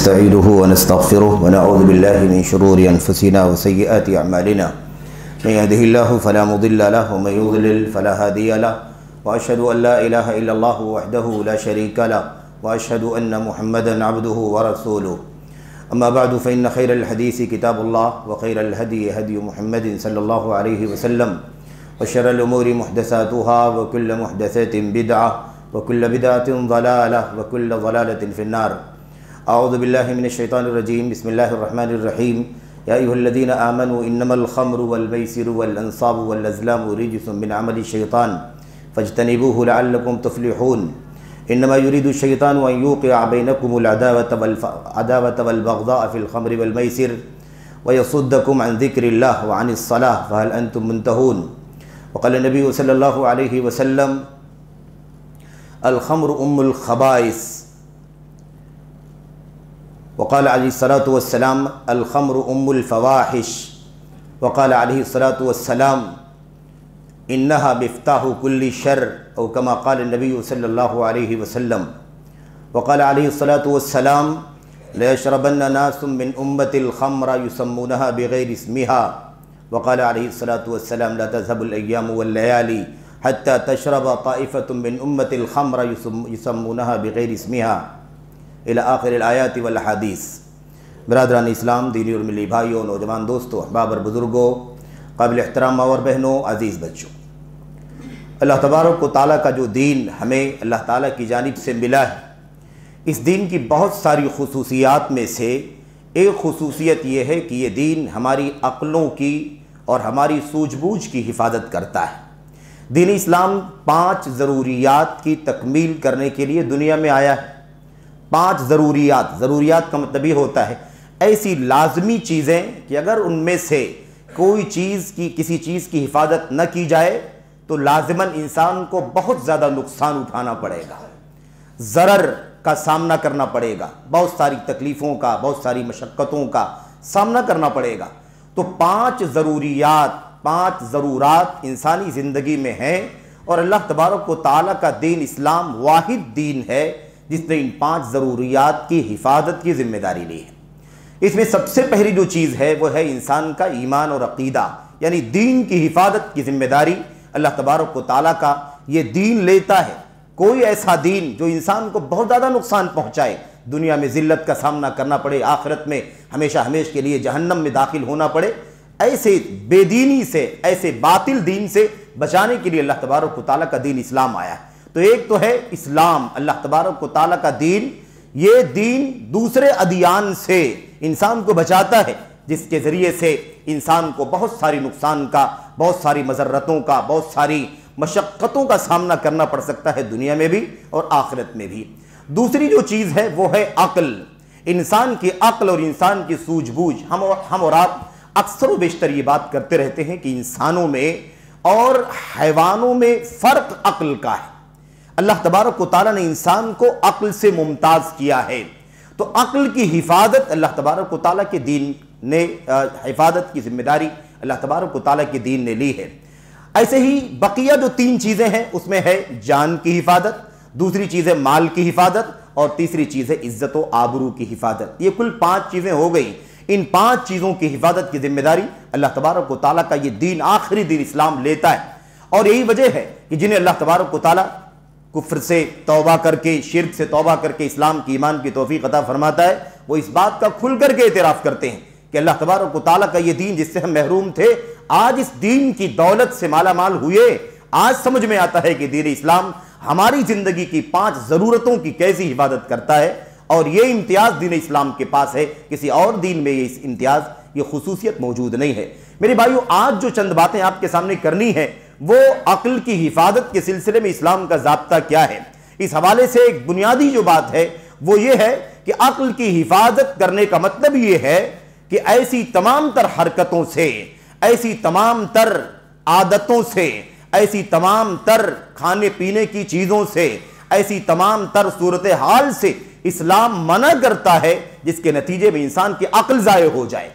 نستعينه ونستغفره ونعوذ بالله من شرور أنفسنا وسيئات أعمالنا من يهده الله فلا مضل له ومن يضلل فلا هادي له وأشهد أن لا إله إلا الله وحده لا شريك له وأشهد أن محمدا عبده ورسوله أما بعد فإن خير الحديث كتاب الله وخير الهدي هدي محمد صلى الله عليه وسلم وشر الأمور محدثاتها وكل محدثة بدعة وكل بدعة ضلالة وكل ضلالة في النار. اعوذ باللہ من الشیطان الرجیم. بسم اللہ الرحمن الرحیم. یا ایھا الذین آمنوا انما الخمر والمیسر والانصاب والازلام رجس من عمل الشیطان فاجتنبوه لعلکم تفلحون. انما یرید الشیطان ان یوقع بینکم العداوة والبغضاء فی الخمر والمیسر ویصدکم عن ذکر اللہ وعن الصلاة فهل انتم منتہون. وقال النبی صلی اللہ علیہ وسلم الخمر ام الخبائث. وقال علیہ الصلاة والسلام الخمر ام الفواحش. وقال علیہ الصلاة والسلام انہا مفتاح کل شر او کما قال النبی صلی اللہ علیہ وسلم. وقال علیہ الصلاة والسلام لیشربن ناس من امت الخمر یسمونها بغیر اسمها. وقال علیہ الصلاة والسلام لا تذهب الایام واللیالی حتی تشرب طائفة من امت الخمر یسمونها بغیر اسمها الى آخر الآیات والاحادیث. برادران اسلام، دینی اور ملی بھائیوں، نوجوان دوستوں، احباب اور بزرگوں، قابل احترام ماں اور بہنوں، عزیز بچوں، اللہ تبارک و تعالیٰ کا جو دین ہمیں اللہ تعالیٰ کی جانب سے ملا ہے، اس دین کی بہت ساری خصوصیات میں سے ایک خصوصیت یہ ہے کہ یہ دین ہماری عقلوں کی اور ہماری سوجھ بوجھ کی حفاظت کرتا ہے. دین اسلام 5 ضروریات کی تکمیل کرنے کے لیے دنیا میں آیا ہے. 5 ضروریات کا مطلب یہ ہوتا ہے ایسی لازمی چیزیں کہ اگر ان میں سے کوئی کسی چیز کی حفاظت نہ کی جائے تو لازماً انسان کو بہت زیادہ نقصان اٹھانا پڑے گا، ضرر کا سامنا کرنا پڑے گا، بہت ساری تکلیفوں کا، بہت ساری مشقتوں کا سامنا کرنا پڑے گا. تو 5 ضرورات انسانی زندگی میں ہیں، اور اللہ تبارک و تعالیٰ کا دین اسلام واحد دین ہے جس نے ان 5 ضروریات کی حفاظت کی ذمہ داری لی ہے. اس میں سب سے پہلی جو چیز ہے وہ ہے انسان کا ایمان اور عقیدہ، یعنی دین کی حفاظت کی ذمہ داری اللہ تبارک و تعالیٰ کا یہ دین لیتا ہے. کوئی ایسا دین جو انسان کو بہت زیادہ نقصان پہنچائے، دنیا میں ذلت کا سامنا کرنا پڑے، آخرت میں ہمیشہ کے لیے جہنم میں داخل ہونا پڑے، ایسے بے دینی سے، ایسے باطل دین سے بچانے کے لیے اللہ تبارک و تعالیٰ کا دین اسلام آیا ہے. تو ایک تو ہے اسلام، اللہ تبارک و تعالیٰ کا دین. یہ دین دوسرے ادیان سے انسان کو بچاتا ہے، جس کے ذریعے سے انسان کو بہت ساری نقصان کا، بہت ساری مضرتوں کا، بہت ساری مشقتوں کا سامنا کرنا پڑ سکتا ہے دنیا میں بھی اور آخرت میں بھی. دوسری جو چیز ہے وہ ہے عقل. انسان کی عقل اور انسان کی سوجھ بوجھ. ہم اور آپ اکثر و بیشتر یہ بات کرتے رہتے ہیں کہ انسانوں میں اور حیوانوں میں فرق عقل کا ہے. اللہ تبارک و تعالیٰ نے انسان کو عقل سے ممتاز کیا ہے، تو عقل کی حفاظت اللہ تبارک و تعالیٰ کے دین نے، حفاظت کی ذمہ داری اللہ تبارک و تعالیٰ کے دین نے لی ہے. ایسے ہی بقیہ جو 3 چیزیں ہیں اس میں ہے جان کی حفاظت، دوسری چیز ہے مال کی حفاظت، اور تیسری چیز ہے عزت و آبرو کی حفاظت. یہ کل 5 چیزیں ہو گئی. ان 5 چیزوں کی حفاظت کی ذمہ داری اللہ تبارک و تعالیٰ کا یہ دین، آخری دین اسلام لیتا ہے. اور یہی وجہ ہے کہ جنہیں اللہ تبارک و تعالیٰ کفر سے توبہ کر کے، شرک سے توبہ کر کے اسلام کی، ایمان کی توفیق عطا فرماتا ہے، وہ اس بات کا کھل کر کے اعتراف کرتے ہیں کہ اللہ تبارک و تعالیٰ کا یہ دین جس سے ہم محروم تھے، آج اس دین کی دولت سے مالا مال ہوئے. آج سمجھ میں آتا ہے کہ دین اسلام ہماری زندگی کی 5 ضرورتوں کی کیسی حفاظت کرتا ہے، اور یہ امتیاز دین اسلام کے پاس ہے. کسی اور دین میں یہ امتیاز، یہ خصوصیت موجود نہیں ہے. میرے بھائیو، آج جو چند باتیں آپ کے سامنے کرنی ہیں وہ عقل کی حفاظت کے سلسلے میں اسلام کا ضابطہ کیا ہے. اس حوالے سے ایک بنیادی جو بات ہے وہ یہ ہے کہ عقل کی حفاظت کرنے کا مطلب یہ ہے کہ ایسی تمام تر حرکتوں سے، ایسی تمام تر عادتوں سے، ایسی تمام تر کھانے پینے کی چیزوں سے، ایسی تمام تر صورتحال سے اسلام منع کرتا ہے جس کے نتیجے میں انسان کی عقل ضائع ہو جائے.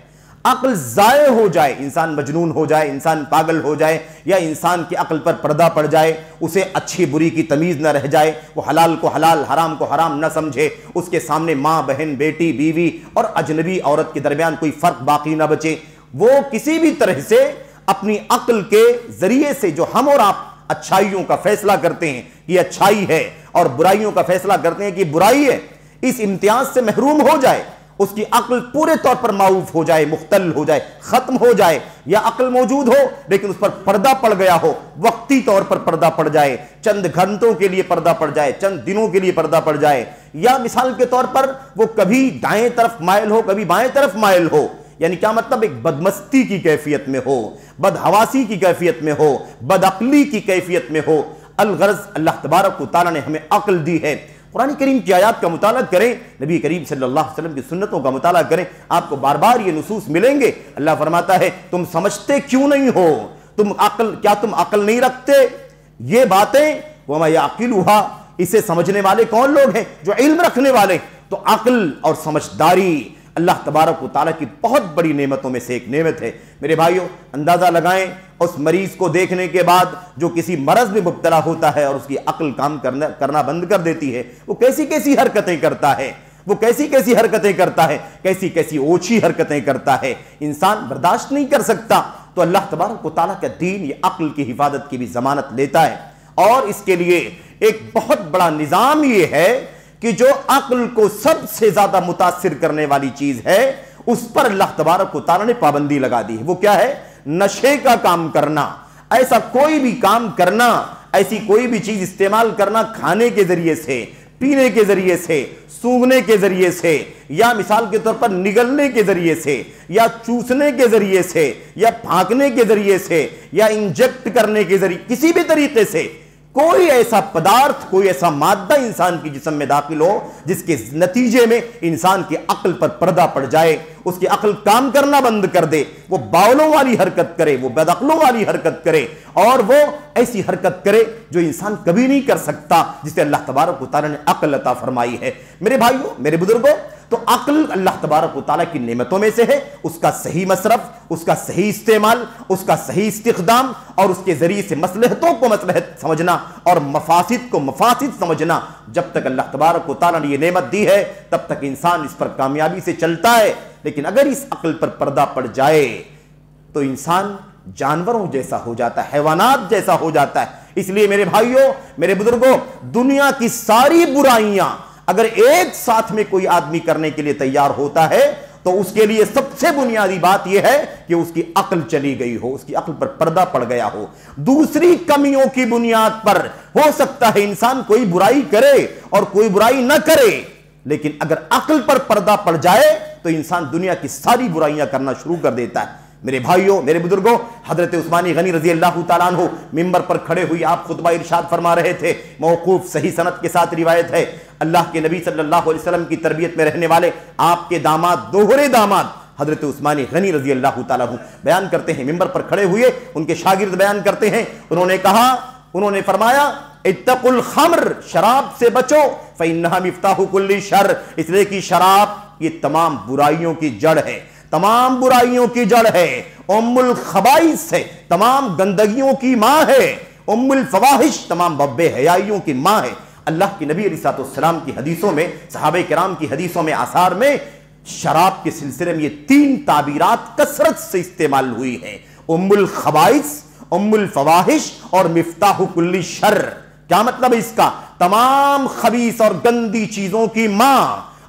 عقل ضائع ہو جائے، انسان مجنون ہو جائے، انسان پاگل ہو جائے، یا انسان کی عقل پر پردہ پڑ جائے، اسے اچھی بری کی تمیز نہ رہ جائے، وہ حلال کو حلال حرام کو حرام نہ سمجھے، اس کے سامنے ماں بہن بیٹی بیوی اور اجنبی عورت کے درمیان کوئی فرق باقی نہ بچے، وہ کسی بھی طرح سے اپنی عقل کے ذریعے سے جو ہم اور آپ اچھائیوں کا فیصلہ کرتے ہیں یہ اچھائی ہے اور برائیوں کا فیصلہ کرتے ہیں کہ برائی ہے، اس امتیاز سے محروم ہو جائے، اس کی عقل پورے طور پر معوف ہو جائے، مختل ہو جائے، ختم ہو جائے، یا عقل موجود ہو لیکن اس پر پردہ پڑ گیا ہو، وقتی طور پر پردہ پڑ جائے، چند گھنٹوں کے لیے پردہ پڑ جائے، چند دنوں کے لیے پردہ پڑ جائے، یا مثال کے طور پر وہ کبھی دائیں طرف مائل ہو کبھی بائیں طرف مائل ہو، یعنی کیا مطلب، ایک بدمستی کی کیفیت میں ہو، بدحواسی کی کیفیت میں ہو، بدعقلی کی کیفیت میں ہو۔ الغرض اللہ تبارک و تعالیٰ نے ہمیں عقل دی ہے۔ قرآن کریم کی آیات کا مطالعہ کریں، نبی کریم صلی اللہ علیہ وسلم کی سنتوں کا مطالعہ کریں، آپ کو بار بار یہ نصوص ملیں گے۔ اللہ فرماتا ہے تم سمجھتے کیوں نہیں ہو، کیا تم عقل نہیں رکھتے؟ یہ باتیں وَمَا يَعْقِلُهَا، اسے سمجھنے والے کون لوگ ہیں؟ جو علم رکھنے والے۔ تو عقل اور سمجھداری اللہ تبارک و تعالیٰ کی بہت بڑی نعمتوں میں سے ایک نعمت ہے۔ میرے بھائیوں، اندازہ لگائیں اس مریض کو دیکھنے کے بعد جو کسی مرض میں مبتلا ہوتا ہے اور اس کی عقل کام کرنا بند کر دیتی ہے، وہ کیسی کیسی حرکتیں کرتا ہے، وہ کیسی کیسی حرکتیں کرتا ہے، کیسی کیسی اوچھی حرکتیں کرتا ہے، انسان برداشت نہیں کر سکتا۔ تو اللہ تبارک و تعالیٰ کا دین یہ عقل کی حفاظت کی بھی ضمانت لیتا ہے، اور اس کے لیے ایک بہت بڑا نظام یہ ہے کہ جو عقل کو سب سے زیادہ متاثر کرنے والی چیز ہے اس پر اللہ تبارک و تعالیٰ نے پابندی لگا دی ہے۔ وہ کیا ہے؟ نشے کا کام کرنا، ایسا کوئی بھی کام کرنا، ایسی کوئی بھی چیز استعمال کرنا، کھانے کے ذریعے سے، پینے کے ذریعے سے، سونگھنے کے ذریعے سے، یا مثال کے طور پر نگلنے کے ذریعے سے، یا چوسنے کے ذریعے سے، یا پھانکنے کے ذریعے سے، یا انجیکٹ کرنے کے ذریعے، کسی بھی طریقے سے کوئی ایسا پدارتھ، کوئی ایسا مادہ انسان کی جسم میں داخل ہو جس کے نتیجے میں انسان کی عقل پر پردہ پڑ جائے، اس کی عقل کام کرنا بند کر دے، وہ باولوں والی حرکت کرے، وہ بدعقلوں والی حرکت کرے، اور وہ ایسی حرکت کرے جو انسان کبھی نہیں کر سکتا، جسے اللہ تبارک و تعالیٰ نے عقل عطا فرمائی ہے۔ میرے بھائیوں، میرے بزرگوں، تو عقل اللہ تبارک و تعالیٰ کی نعمتوں میں سے ہے، اس کا صحیح مصرف، اس کا صحیح استعمال، اس کا صحیح استخدام، اور اس کے ذریعے سے مصلحتوں کو مصلحت سمجھنا اور مفاسد کو مفاسد سمجھنا، جب تک اللہ تبارک و تعالیٰ نے یہ نعمت دی ہے تب تک انسان اس پر کامیابی سے چلتا ہے۔ لیکن اگر اس عقل پر پردہ پڑ جائے تو انسان جانوروں جیسا ہو جاتا ہے، حیوانات جیسا ہو جاتا ہے۔ اس لیے میرے بھائیوں، میرے بزرگوں، دنیا کی ساری برائیاں اگر ایک ساتھ میں کوئی آدمی کرنے کے لیے تیار ہوتا ہے تو اس کے لیے سب سے بنیادی بات یہ ہے کہ اس کی عقل چلی گئی ہو، اس کی عقل پر پردہ پڑ گیا ہو۔ دوسری کمیوں کی بنیاد پر ہو سکتا ہے انسان کوئی برائی کرے اور کوئی برائی نہ کرے، لیکن اگر عقل پر پردہ پڑ جائے تو انسان دنیا کی ساری برائیاں کرنا شروع کر دیتا ہے۔ میرے بھائیوں، میرے بزرگوں، حضرت عثمان غنی رضی اللہ تعالیٰ عنہ ممبر پر کھڑے ہوئی آپ خطبہ ارشاد فرما رہے تھے، موقوف صحیح سند کے ساتھ روایت ہے۔ اللہ کے نبی صلی اللہ علیہ وسلم کی تربیت میں رہنے والے آپ کے داماد، دوہرے داماد حضرت عثمان غنی رضی اللہ تعالیٰ عنہ بیان کرتے ہیں، ممبر پر کھڑے ہوئے ان کے شاگرد بیان کرتے ہیں، انہوں نے فرمایا اتقوا الخمر، شراب سے بچو، فإنها مفتاح كل شر، اس لیے کہ شراب یہ تمام برائیوں کی جڑ ہے، تمام برائیوں کی جڑ ہے، ام الخبائث ہے، تمام گندگیوں کی ماں ہے، ام الفواحش، تمام بے حیائیوں کی ماں ہے۔ اللہ کے نبی علیہ السلام کی حدیثوں میں، صحابہ کرام کی حدیثوں میں، آثار میں شراب کے سلسلے میں یہ تین تعبیرات کثرت سے استعمال ہوئی ہیں، ام الخبائث، ام الفواحش اور مفتاح کل شر۔ کیا مطلب ہے اس کا؟ تمام خبیث اور گندی چیزوں کی ماں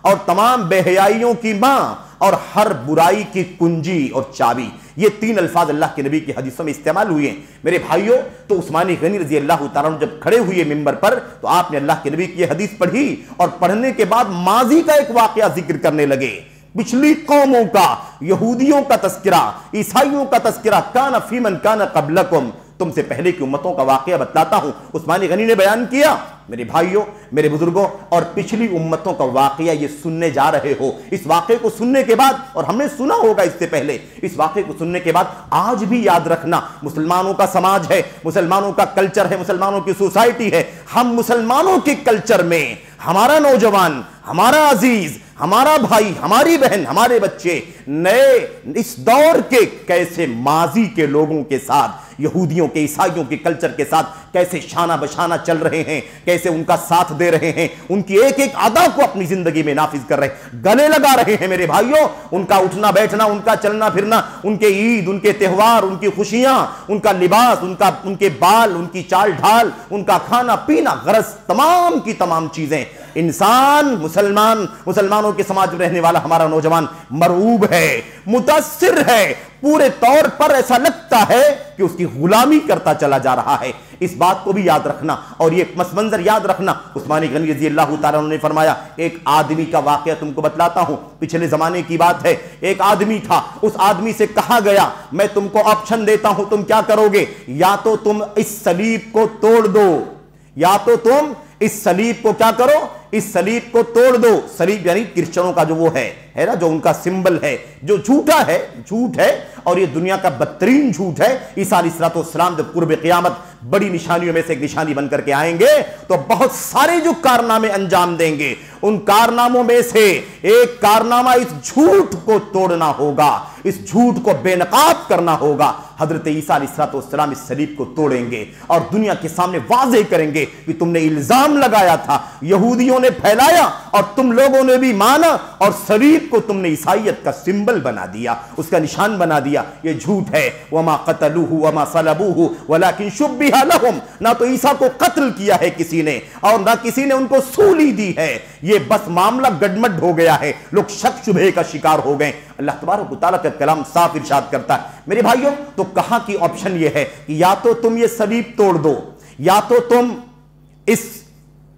اور تمام بے حیائیوں کی ماں اور ہر برائی کی کنجی اور چابی، یہ تین الفاظ اللہ کے نبی کی حدیثوں میں استعمال ہوئے ہیں۔ میرے بھائیوں، تو عثمان غنی رضی اللہ تعالیٰ عنہ جب کھڑے ہوئے ممبر پر تو آپ نے اللہ کے نبی کی یہ حدیث پڑھی، اور پڑھنے کے بعد ماضی کا ایک واقعہ ذکر کرنے لگے، پچھلی قوموں کا، یہودیوں کا تذکرہ، عیسائیوں کا تذکرہ، کان فی من کان قبلکم، تم سے پہلے کی امتوں کا واقعہ بتلاتا ہوں، عثمان غنی نے بیان کیا۔ میرے بھائیوں، میرے بزرگوں، اور پچھلی امتوں کا واقعہ یہ سننے جا رہے ہو، اس واقعے کو سننے کے بعد، اور ہم نے سنا ہوگا اس سے پہلے، اس واقعے کو سننے کے بعد آج بھی یاد رکھنا، مسلمانوں کا سماج ہے، مسلمانوں کا کلچر ہے، مسلمانوں کی سوسائٹی ہے، ہم مسلمانوں کے کلچر میں ہمارا نوجوان، ہمارا عزیز، ہمارا بھائی، ہماری بہن، ہمارے بچے نئے اس دور کے کیسے ماضی کے لوگوں کے ساتھ، یہودیوں کے، عیسائیوں کے کلچر کے ساتھ کیسے شانہ بشانہ چل رہے ہیں، کیسے ان کا ساتھ دے رہے ہیں، ان کی ایک ایک ادا کو اپنی زندگی میں نافذ کر رہے ہیں، گلے لگا رہے ہیں میرے بھائیوں۔ ان کا اٹھنا بیٹھنا، ان کا چلنا پھرنا، ان کے عید، ان کے تہوار، ان کی خوشیاں، ان کا لباس، ان کے بال، ان کی چال ڈھال، ان کا کھانا پینا، غرض تمام کی تمام چیزیں انسان مسلمانوں کے سماج میں رہنے والا ہمارا نوجوان مرعوب ہے، متاثر ہے، پورے طور پر ایسا لگتا ہے کہ اس کی غلامی کرتا چلا جا رہا ہے۔ اس بات کو بھی یاد رکھنا اور یہ پس منظر یاد رکھنا۔ عثمان غنی رضی اللہ تعالیٰ عنہ نے فرمایا، ایک آدمی کا واقعہ تم کو بتلاتا ہوں، پچھلے زمانے کی بات ہے۔ ایک آدمی تھا، اس آدمی سے کہا گیا میں تم کو آپشن دیتا ہوں، تم کیا کرو گے؟ یا تو تم اس صلیب کو توڑ دو، یا تو تم اس صلیب کو کیا کرو؟ اس صلیب کو توڑ دو۔ صلیب یعنی کرسچنوں کا جو وہ ہے نا، جو ان کا سمبل ہے، جو جھوٹا ہے، جھوٹ ہے، اور یہ دنیا کا بدترین جھوٹ ہے۔ عیسیٰ علیہ السلام جب قرب قیامت بڑی نشانیوں میں سے ایک نشانی بن کر کے آئیں گے تو بہت سارے جو کارنامے انجام دیں گے، ان کارناموں میں سے ایک کارنامہ اس جھوٹ کو توڑنا ہوگا، اس جھوٹ کو بے نقاب کرنا ہوگا۔ حضرت عیسیٰ علیہ السلام اس صلیب کو توڑیں گے اور دنیا کے سامنے واضح کریں گے کہ تم نے الزام لگایا تھا، یہودیوں نے پھیلایا اور تم لوگوں نے بھی مانا، اور صلیب کو تم نے عیسائیت کا سمبل بنا دیا، اس کا نشان بنا دیا۔ یہ جھوٹ ہے۔ وما قتلوہ وما صلبوہ ولکن شبہ لہم، نہ تو عیسیٰ کو قتل کیا ہے کسی نے اور نہ کسی نے ان کو سولی دی ہے۔ یہ بس معاملہ گڈمڈ ہو گیا ہے، لوگ شک شبہ کا شکار ہو گئے۔ اللہ تبارک و تعالیٰ کا کلام صاف ارشاد کرتا ہے میرے بھائیوں، تو کہاں کی آپشن یہ ہے کہ یا تو تم یہ صلیب توڑ دو، یا تو تم اس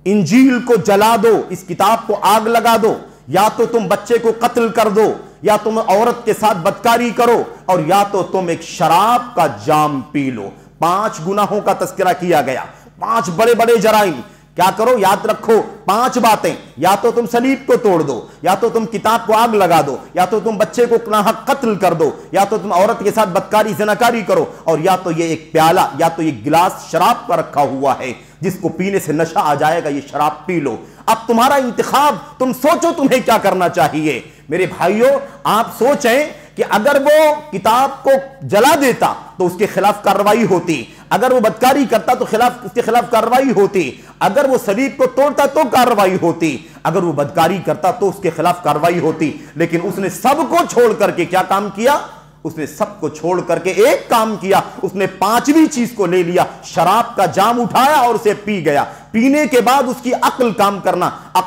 انجیل کو جلا دو، اس کتاب کو آگ لگا دو، یا تو تم بچے کو قتل کر دو، یا تم عورت کے ساتھ بدکاری کرو، اور یا تو تم ایک شراب کا جام پی لو۔ 5 گناہوں کا تذکرہ کیا گیا، 5 بڑے بڑے جرائم۔ کیا کرو؟ یاد رکھو 5 باتیں، یا تو تم صلیب کو توڑ دو، یا تو تم کتاب کو آگ لگا دو، یا تو تم بچے کو ناحق قتل کر دو، یا تو تم عورت کے ساتھ بدکاری زناکاری کرو، اور یا تو یہ ایک پیالہ یا تو یہ گلاس شراب کا رکھا ہوا ہے جس کو پینے سے نشہ آ جائے گا، یہ شراب پی لو۔ اب تمہارا انتخاب، تم سوچو تمہیں کیا کرنا چاہیے۔ میرے بھائیوں آپ سوچیں کہ اگر وہ کتاب کو جلا دیتا تو اس کے خلاف کارروائی ہوتی، اگر وہ بدکاری کرتا تو اس کے خلاف کارروائی ہوتی، اگر وہ صلیب کو توڑتا تو کارروائی ہوتی، اگر وہ بدکاری کرتا تو اس کے خلاف کارروائی ہوتی۔ لیکن اس نے سب کو چھوڑ کر کے کیا کام کیا؟ اس نے سب کو چھوڑ کر کے ایک کام کیا، اس نے 5ویں چیز کو لے لیا، شراب کا جام اٹھایا اور اسے پی گیا۔ پینے کے بعد اس کی عقل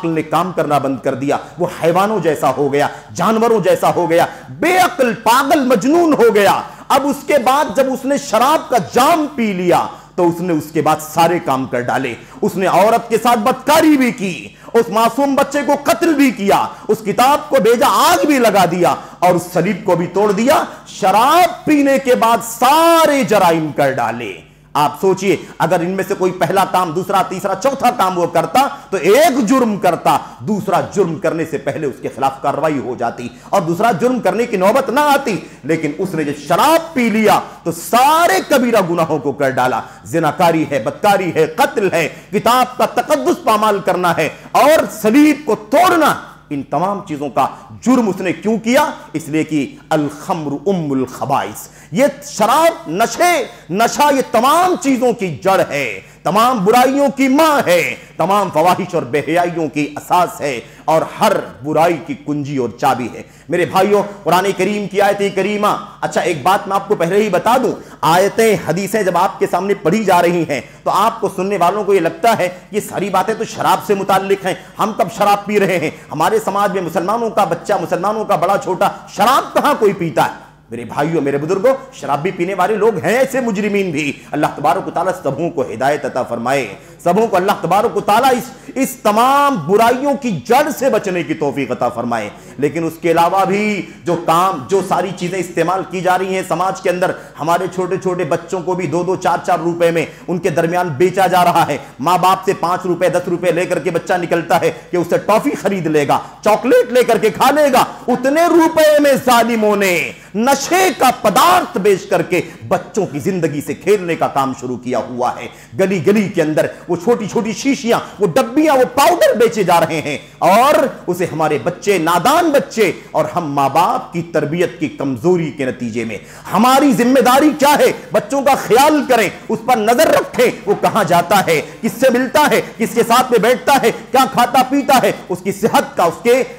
نے کام کرنا بند کر دیا، وہ حیوانوں جیسا ہو گیا، جانوروں جیسا ہو گیا، بے عقل، پاگل، مجنون ہو گیا۔ اب اس کے بعد جب اس نے شراب کا جام پی لیا تو اس نے اس کے بعد سارے کام کر ڈالے۔ اس نے عورت کے ساتھ بدکاری بھی کی، اس معصوم بچے کو قتل بھی کیا، اس کتاب کو بھیجا، آگ بھی لگا دیا، اور اس صلیب کو بھی توڑ دیا۔ شراب پینے کے بعد سارے جرائم کر ڈالے۔ آپ سوچئے اگر ان میں سے کوئی پہلا کام، دوسرا، تیسرا، چوتھا کام وہ کرتا تو ایک جرم کرتا، دوسرا جرم کرنے سے پہلے اس کے خلاف کارروائی ہو جاتی اور دوسرا جرم کرنے کی نوبت نہ آتی۔ لیکن اس نے جب شراب پی لیا تو سارے کبیرہ گناہوں کو کر ڈالا۔ زناکاری ہے، بدکاری ہے، قتل ہے، کتاب کا تقدس پامال کرنا ہے اور صلیب کو توڑنا، ان تمام چیزوں کا جرم اس نے کیوں کیا؟ اس لیے کہ الخمر ام الخبائث، یہ شراب، نشہ یہ تمام چیزوں کی جڑ ہے، تمام برائیوں کی ماں ہے، تمام فواحش اور بے حیائیوں کی اساس ہے اور ہر برائی کی کنجی اور چابی ہے۔ میرے بھائیوں قرآن کریم کی آیت کریمہ، اچھا ایک بات میں آپ کو پہلے ہی بتا دوں، آیتیں حدیثیں جب آپ کے سامنے پڑھی جا رہی ہیں تو آپ کو سننے والوں کو یہ لگتا ہے یہ ساری باتیں تو شراب سے متعلق ہیں، ہم کب شراب پی رہے ہیں؟ ہمارے سماج میں مسلمانوں کا بچہ، مسلمانوں کا بڑا چھوٹا شراب کہاں کوئی پیتا ہے؟ میرے بھائیوں، میرے بزرگوں، شراب بھی پینے والے لوگ ہیں ایسے مجرمین بھی۔ اللہ تبارک و تعالیٰ سبوں کو ہدایت عطا فرمائے، سبوں کو اللہ تبارک و تعالیٰ اس تمام برائیوں کی جڑ سے بچنے کی توفیق عطا فرمائے۔ لیکن اس کے علاوہ بھی جو ساری چیزیں استعمال کی جا رہی ہیں سماج کے اندر، ہمارے چھوٹے چھوٹے بچوں کو بھی 2-2 4-4 روپے میں ان کے درمیان بیچا جا رہا ہے۔ ماں باپ سے 5 روپے 10 روپے لے کر کے بچہ نکلتا ہے کہ اسے ٹافی خرید لے گا، چاکلیٹ لے کر کے کھا لے گا۔ اتنے روپے میں ظالموں نے نشے کا پدارت بیچ کر کے بچوں کی زندگی سے کھیلنے کا کام شروع کیا ہوا ہے۔ گلی گلی کے اندر وہ چھوٹی چھوٹی شیشیاں، وہ ڈبیاں، وہ پاؤڈر بیچے جا رہے ہیں، اور اسے ہمارے بچے، نادان بچے، اور ہم ماں باپ کی تربیت کی کمزوری کے نتیجے میں ہماری ذمہ داری کیا ہے؟ بچوں کا خیال کریں، اس پر نظر رکھیں، وہ کہاں جاتا ہے، کس سے ملتا ہے، کس کے ساتھ میں بیٹھتا ہے، کیا کھاتا پیتا ہے، اس کی صحت کا،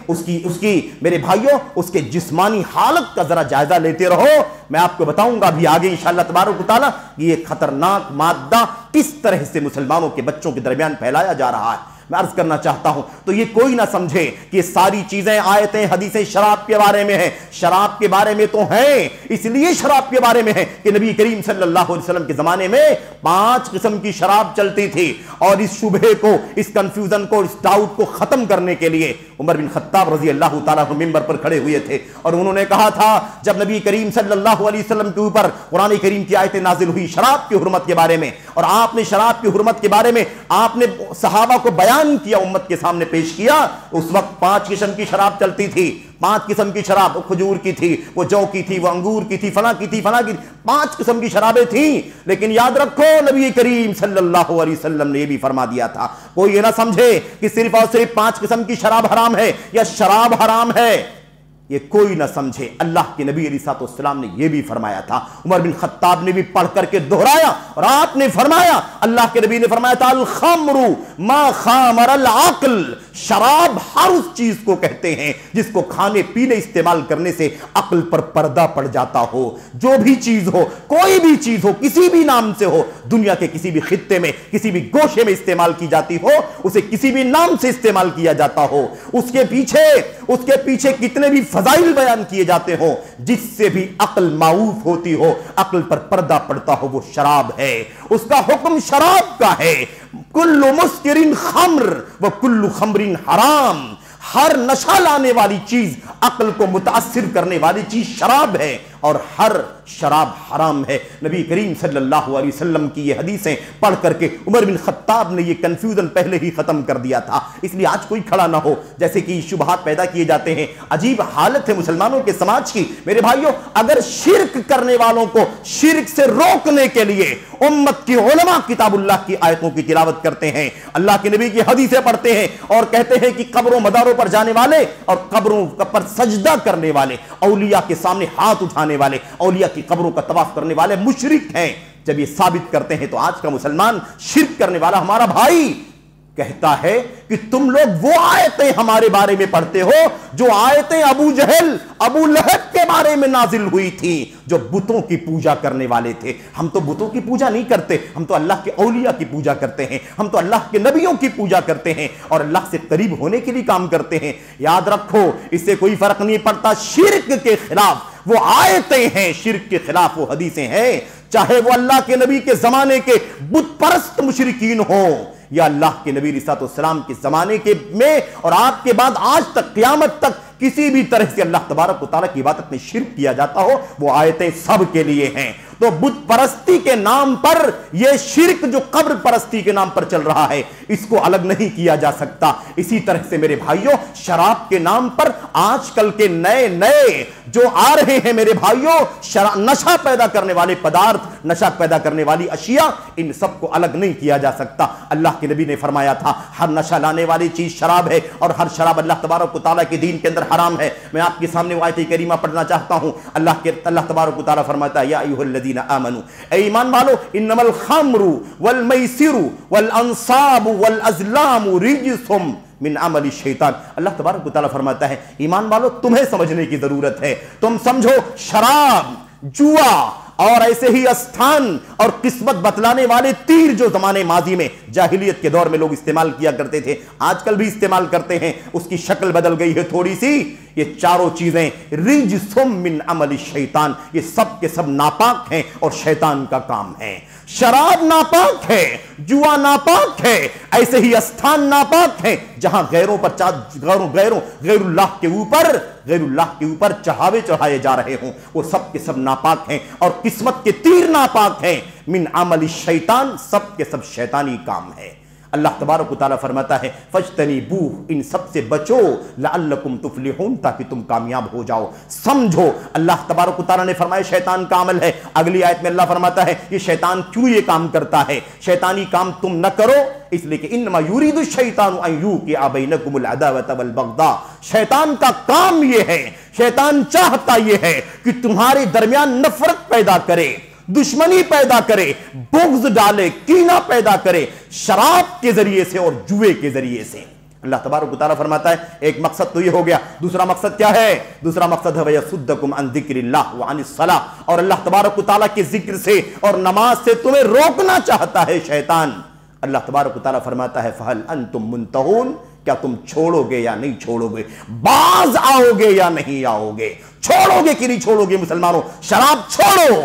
اس کی میرے بھائیوں اس کے جسمانی حالت کا ذرا جائزہ لیتے رہو۔ میں آپ کو بتاؤں گا ابھی آگے انشاءاللہ تبارک و تعالی یہ خطرناک مادہ کس طرح سے مسلمانوں کے بچوں کے درمیان پھیلایا جا رہا ہے۔ میں عرض کرنا چاہتا ہوں تو یہ کوئی نہ سمجھے کہ یہ ساری چیزیں، آیتیں، حدیثیں شراب کے بارے میں ہیں۔ شراب کے بارے میں تو ہیں، اس لیے شراب کے بارے میں ہیں کہ نبی کریم صلی اللہ علیہ وسلم کے زمانے میں 5 قسم کی شراب چلتی تھی، اور اس شبہے کو، اس کنفیوژن کو، اس ڈاؤٹ کو ختم کرنے کے لیے عمر بن خطاب رضی اللہ تعالیٰ عنہ منبر پر کھڑے ہوئے تھے، اور انہوں نے کہا تھا جب نبی کریم صلی اللہ علیہ وسلم کے اوپر قرآن کریم کی آیتیں نازل ہوئی شراب کی حرمت کے بارے میں، اور آپ نے شراب کی حرمت کے بارے میں آپ نے صحابہ کو بیان کیا، امت کے سامنے پیش کیا۔ اس وقت 5 قسم کی شراب چلتی تھی، 5 قسم کی شراب، وہ کھجور کی تھی، وہ جو کی تھی، وہ انگور کی تھی، فلاں کی تھی، فلاں کی تھی، 5 قسم کی شرابیں تھیں۔ لیکن یاد رکھو نبی کریم صلی اللہ علیہ وسلم نے یہ بھی فرما دیا تھا، کوئی یہ نہ سمجھے کہ صرف اور صرف 5 قسم کی شراب حرام ہے یا شراب حرام ہے، یہ کوئی نہ سمجھے۔ اللہ کے نبی علیہ السلام نے یہ بھی فرمایا تھا، عمر بن خطاب نے بھی پڑھ کر کے دہرایا، اور آپ نے فرمایا، اللہ کے نبی نے فرمایا تھا الخمر ما خامر العقل، شراب ہر اس چیز کو کہتے ہیں جس کو کھانے پینے استعمال کرنے سے عقل پر پردہ پڑ جاتا ہو۔ جو بھی چیز ہو، کوئی بھی چیز ہو، کسی بھی نام سے ہو، دنیا کے کسی بھی خطے میں، کسی بھی گوشے میں استعمال کی جاتی ہو، اسے کسی بھی نام سے استعمال کیا جاتا ہو، اس کے پیچھے کتنے بھی فضائل بیان کیے جاتے ہوں، جس سے بھی عقل معوف ہوتی ہو، عقل پر پردہ پڑتا ہو، وہ شراب ہے۔ اس کا حکم شراب کا ہے، کل مسکر خمر وکل خمر حرام، ہر نشہ لانے والی چیز، عقل کو متاثر کرنے والی چیز شراب ہے، اور ہر شراب حرام ہے۔ نبی کریم صلی اللہ علیہ وسلم کی یہ حدیثیں پڑھ کر کے عمر بن خطاب نے یہ کنفیوژن پہلے ہی ختم کر دیا تھا، اس لیے آج کوئی کھڑا نہ ہو جیسے کہ شبہات پیدا کیے جاتے ہیں۔ عجیب حالت ہے مسلمانوں کے سماج کی میرے بھائیوں، اگر شرک کرنے والوں کو شرک سے روکنے کے لیے امت کی علماء کتاب اللہ کی آیتوں کی تلاوت کرتے ہیں، اللہ کے نبی کی حدیثیں پڑھتے ہیں، اور کہتے ہیں کہ قبروں مداروں پر جانے والے اور قبروں پر سجدہ کرنے والے، اولیاء کے سامنے ہاتھ اٹھانے والے، اولیاء کی قبروں کا طواف کرنے والے مشرک ہیں، جب یہ ثابت کرتے ہیں تو آج کا مسلمان شرک کرنے والا ہمارا بھائی کہتا ہے کہ تم لوگ وہ آیتیں ہمارے بارے میں پڑھتے ہو جو آیتیں ابو جہل، ابو لہب کے بارے میں نازل ہوئی تھی، جو بتوں کی پوجا کرنے والے تھے۔ ہم تو بتوں کی پوجا نہیں کرتے، ہم تو اللہ کے اولیاء کی پوجا کرتے ہیں، ہم تو اللہ کے نبیوں کی پوجا کرتے ہیں، اور اللہ سے قریب ہونے کے لیے کام کرتے ہیں۔ یاد رکھو اس سے کوئی فرق نہیں پڑتا، شرک کے خلاف وہ آیتیں ہیں، شرک کے خلاف وہ حدیثیں ہیں، چاہے وہ اللہ کے نبی کے زمانے کے بت پرست مشرکین ہوں، یا اللہ کے نبی علیہ السلام کے زمانے کے میں اور آپ کے بعد آج تک قیامت تک کسی بھی طرح سے اللہ تبارک و تعالیٰ کی عبادت میں شرک کیا جاتا ہو، وہ آیتیں سب کے لیے ہیں۔ تو بت پرستی کے نام پر یہ شرک جو قبر پرستی کے نام پر چل رہا ہے، اس کو الگ نہیں کیا جا سکتا۔ اسی طرح سے میرے بھائیوں، شراب کے نام پر آج کل کے نئے جو آ رہے ہیں میرے بھائیوں، نشہ پیدا کرنے والے پدارت، نشہ پیدا کرنے والی اشیاء، ان سب کو الگ نہیں کیا جا سکتا۔ اللہ کے نبی نے فرمایا تھا ہر نشہ لانے والی چیز شراب ہے، اور ہر شراب اللہ تبارک و تعالیٰ کے دین کے اندر حرام ہے۔ میں آپ کے سامنے وہ آیت کریمہ پڑھنا چاہتا ہوں۔ اللہ تبارک و تعالیٰ فرماتا ہے یا ایھا الذین آمنوا، اے ایمان والو، انما الخمر والمیسر والانصاب والازلام رجس من عمل الشیطان۔ اللہ تبارک و تعالیٰ فرماتا ہے ایمان والو تمہیں سمجھنے کی ضرورت ہے، تم سمجھو شراب، جوا اور ایسے ہی استھان اور قسمت بتلانے والے تیر جو زمانے ماضی میں جاہلیت کے دور میں لوگ استعمال کیا کرتے تھے، آج کل بھی استعمال کرتے ہیں، اس کی شکل بدل گئی ہے تھوڑی سی۔ یہ چاروں چیزیں رجسم من عمل الشیطان، یہ سب کے سب ناپاک ہیں اور شیطان کا کام ہے۔ شراب ناپاک ہے، جوا ناپاک ہے، ایسے ہی استھان ناپاک ہیں جہاں غیر اللہ کے اوپر چڑھاوے چڑھائے جا رہے ہوں، وہ سب کے سب ناپاک ہیں، اور قسمت کے تیر ناپاک ہیں۔ من عمل الشیطان، سب کے سب شیطانی کام ہے۔ اللہ تبارک و تعالیٰ فرماتا ہے فَاجْتَنِبُوهُ، ان سب سے بچو لَعَلَّكُمْ تُفْلِحُونَ، تاکہ تم کامیاب ہو جاؤ۔ سمجھو اللہ تبارک و تعالیٰ نے فرمایا شیطان کا عمل ہے، اگلی آیت میں اللہ فرماتا ہے یہ شیطان کیوں یہ کام کرتا ہے، شیطانی کام تم نہ کرو اس لیے کہ انما یرید الشیطان ان یوقع بینکم العداوۃ والبغضاء، شیطان کا کام یہ ہے، شیطان چاہتا یہ ہے کہ تمہارے درمیان نفرت پیدا کرے، دشمنی پیدا کرے، بغض ڈالے، کینہ پیدا کرے، شراب کے ذریعے سے اور جوئے کے ذریعے سے۔ اللہ تبارک و تعالیٰ فرماتا ہے ایک مقصد تو یہ ہو گیا، دوسرا مقصد کیا ہے؟ دوسرا مقصد ہے وَيَصُدَّكُمْ عَنْ ذِكْرِ اللَّهِ وَعَنِ الصَّلَاةِ، اور اللہ تبارک و تعالیٰ کے ذکر سے اور نماز سے تمہیں روکنا چاہتا ہے شیطان۔ اللہ تبارک و تعالیٰ فرماتا ہے فَهَلْ أَنْتُمْ مُنْتَهُونَ، کیا تم چھوڑو گے یا نہیں چھوڑو گے، باز آؤ گے یا نہیں آؤ گے، چھوڑو گے کہ نہیں چھوڑو گے؟ مسلمانوں شراب چھوڑو،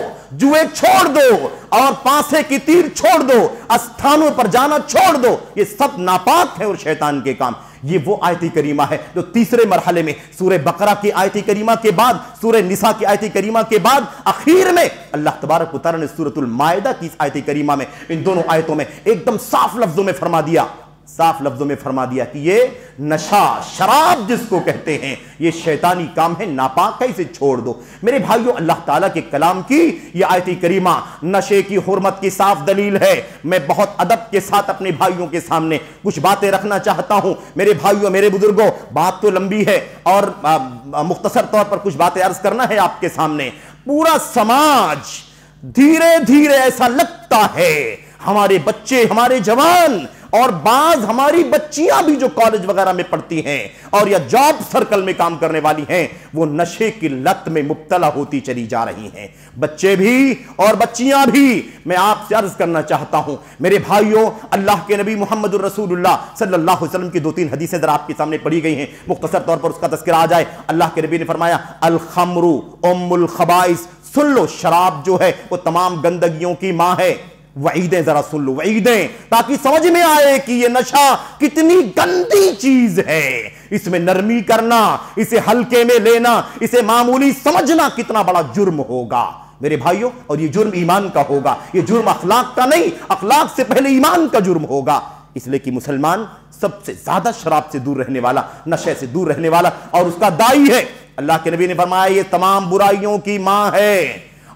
جوئے چھوڑ دو، اور پانسے کی تیر چھوڑ دو، استھانوں پر جانا چھوڑ دو، یہ سب ناپاک ہے اور شیطان کے کام۔ یہ وہ آیت کریمہ ہے جو تیسرے مرحلے میں سورہ بقرہ کی آیت کریمہ کے بعد، سورہ نساء کی آیت کریمہ کے بعد اخیر میں اللہ تبارک و تعالیٰ نے سورۃ المائدہ کی آیت کریمہ میں ان دونوں آیتوں میں ایک دم صاف لفظوں میں فرما دیا کہ یہ نشہ، شراب جس کو کہتے ہیں، یہ شیطانی کام ہے، ناپاک ہے، اسے چھوڑ دو۔ میرے بھائیو اللہ تعالیٰ کے کلام کی یہ آیت کریمہ نشے کی حرمت کی صاف دلیل ہے۔ میں بہت ادب کے ساتھ اپنے بھائیوں کے سامنے کچھ باتیں رکھنا چاہتا ہوں۔ میرے بھائیو، میرے بزرگوں، بات تو لمبی ہے اور مختصر طور پر کچھ باتیں عرض کرنا ہے آپ کے سامنے۔ پورا سماج دھیرے دھیرے ایسا لگتا ہے، ہمارے بچے، ہمارے جوان اور بعض ہماری بچیاں بھی جو کالج وغیرہ میں پڑھتی ہیں اور یا جاب سرکل میں کام کرنے والی ہیں، وہ نشے کی لت میں مبتلا ہوتی چلی جا رہی ہیں، بچے بھی اور بچیاں بھی۔ میں آپ سے عرض کرنا چاہتا ہوں میرے بھائیوں، اللہ کے نبی محمد الرسول اللہ صلی اللہ علیہ وسلم کی 2-3 حدیثیں ذرا آپ کے سامنے پڑھی گئی ہیں، مختصر طور پر اس کا تذکرہ آ جائے۔ اللہ کے نبی نے فرمایا الخمر ام الخبائث، سن لو شراب جو ہے وہ تمام گندگیوں کی ماں ہے۔ وعیدیں ذرا سن لو، وعیدیں، تاکہ سمجھ میں آئے کہ یہ نشہ کتنی گندی چیز ہے، اس میں نرمی کرنا، اسے ہلکے میں لینا، اسے معمولی سمجھنا کتنا بڑا جرم ہوگا میرے بھائیوں۔ اور یہ جرم ایمان کا ہوگا، یہ جرم اخلاق کا نہیں، اخلاق سے پہلے ایمان کا جرم ہوگا۔ اس لیے کہ مسلمان سب سے زیادہ شراب سے دور رہنے والا، نشے سے دور رہنے والا اور اس کا دائی ہے۔ اللہ کے نبی نے فرمایا یہ تمام برائیوں کی ماں ہے،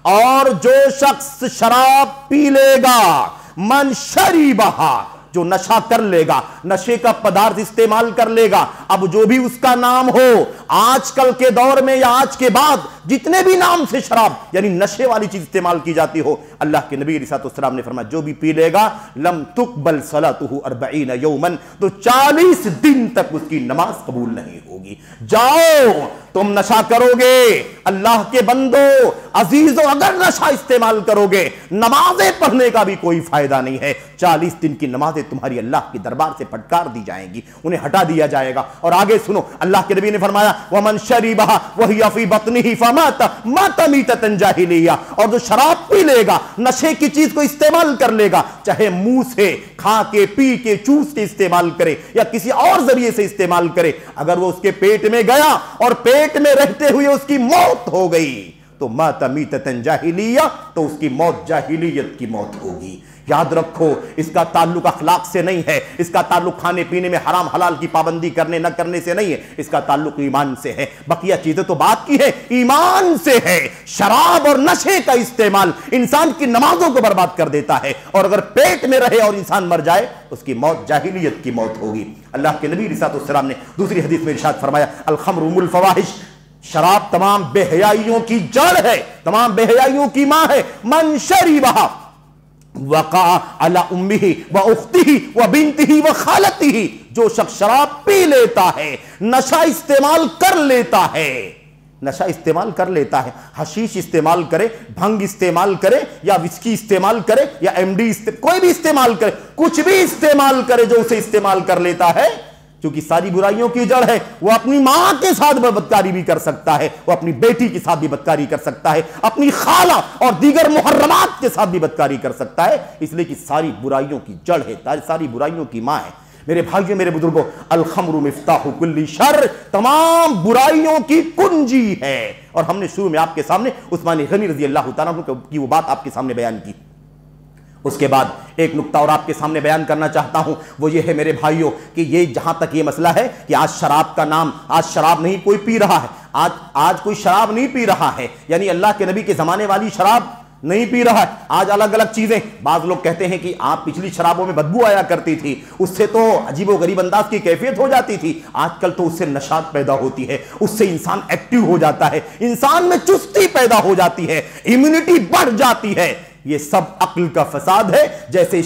اور جو شخص شراب پی لے گا، من شریبہا، جو نشہ کر لے گا، نشے کا پدارث استعمال کر لے گا، اب جو بھی اس کا نام ہو، آج کل کے دور میں یا آج کے بعد جتنے بھی نام سے شراب یعنی نشے والی چیز استعمال کی جاتی ہو، اللہ کے نبی علیہ السلام نے فرمایا جو بھی پی لے گا لم تقبل صلاتہ 40 یوما، تو 40 دن تک اس کی نماز قبول نہیں ہوگی۔ جاؤ تم نشہ کرو گے، اللہ کے بندو عزیزو، اگر نشہ استعمال کرو گے نمازیں پڑھنے کا بھی کوئی فائدہ نہیں ہے۔ 40 دن کی نمازیں تمہاری اللہ کے دربار سے پھٹکار دی جائیں گی، انہیں ہٹا دیا جائے گا۔ اور آگے سنو، اللہ کے نبی نے فرمایا وَمَنْ شَرِبَهَا وَهِيَ فِي بَطْنِهِ فَمَاتَ مِيتَةً جاہلیہ، اور جو شراب پی لے گا، نشے کی چیز کو استعمال کر لے گا، چاہے منہ سے کھا کے، پی کے، چوس کے استعمال کرے یا کسی اور ذریعے سے استعمال کرے، اگر وہ اس کے پیٹ میں گیا اور پیٹ میں رہتے ہوئے اس کی موت ہو گئی تو مَاتَ مِيتَةً جاہلیہ، تو اس کی موت جاہلیت کی موت ہوگی۔ یاد رکھو اس کا تعلق اخلاق سے نہیں ہے، اس کا تعلق کھانے پینے میں حرام حلال کی پابندی کرنے نہ کرنے سے نہیں ہے، اس کا تعلق ایمان سے ہے۔ بقیہ چیزیں تو بات کی ہے، ایمان سے ہے۔ شراب اور نشے کا استعمال انسان کی نمازوں کو برباد کر دیتا ہے، اور اگر پیٹ میں رہے اور انسان مر جائے اس کی موت جاہلیت کی موت ہوگی۔ اللہ کے نبی علیہ السلام نے دوسری حدیث میں ارشاد فرمایا الخمر ام الفواحش، شراب تمام بے حیائیوں کی جڑ ہے، تمام بے حیائیوں کی ماں ہے۔ من شربہا وقع علی امہ و اختہ و بنتہ و خالتہ، جو شخص شراب پی لیتا ہے، نشہ استعمال کر لیتا ہے، نشہ استعمال کر لیتا ہے، حشیش استعمال کرے، بھنگ استعمال کرے یا وسکی استعمال کرے یا ایم ڈی کوئی بھی استعمال کرے، کچھ بھی استعمال کرے جو اسے استعمال کر لیتا ہے، کیونکہ ساری برائیوں کی جڑ ہے۔ وہ اپنی ماں کے ساتھ بدکاری بھی کر سکتا ہے، وہ اپنی بیٹی کے ساتھ بھی بدکاری کر سکتا ہے، اپنی خالہ اور دیگر محرمات کے ساتھ بھی بدکاری کر سکتا ہے، اس لیے کہ ساری برائیوں کی جڑ ہے، ساری برائیوں کی ماں ہے۔ میرے بھائیوں، میرے بزرگوں، الخمر مفتاح کل شر، تمام برائیوں کی کنجی ہے۔ اور ہم نے شروع میں آپ کے سامنے عثمان غنی رضی اللہ تعالیٰ عنہ کی وہ بات آپ کے سامنے بیان کی۔ اس کے بعد ایک نقطہ اور آپ کے سامنے بیان کرنا چاہتا ہوں، وہ یہ ہے میرے بھائیوں کہ یہ جہاں تک یہ مسئلہ ہے کہ آج شراب کا نام، آج شراب نہیں کوئی پی رہا ہے، آج کوئی شراب نہیں پی رہا ہے، یعنی اللہ کے نبی کے زمانے والی شراب نہیں پی رہا ہے، آج الگ الگ چیزیں۔ بعض لوگ کہتے ہیں کہ آپ پچھلی شرابوں میں بدبو آیا کرتی تھی، اس سے تو عجیب و غریب انداز کی کیفیت ہو جاتی تھی، آج کل تو اس سے نشاط پیدا ہوتی ہے، اس سے انسان ایکٹیو ہو جاتا ہے، انسان میں چستی پیدا ہو جاتی ہے، امیونٹی بڑھ جاتی ہے۔ یہ سب عقل کا فساد ہے، جیسے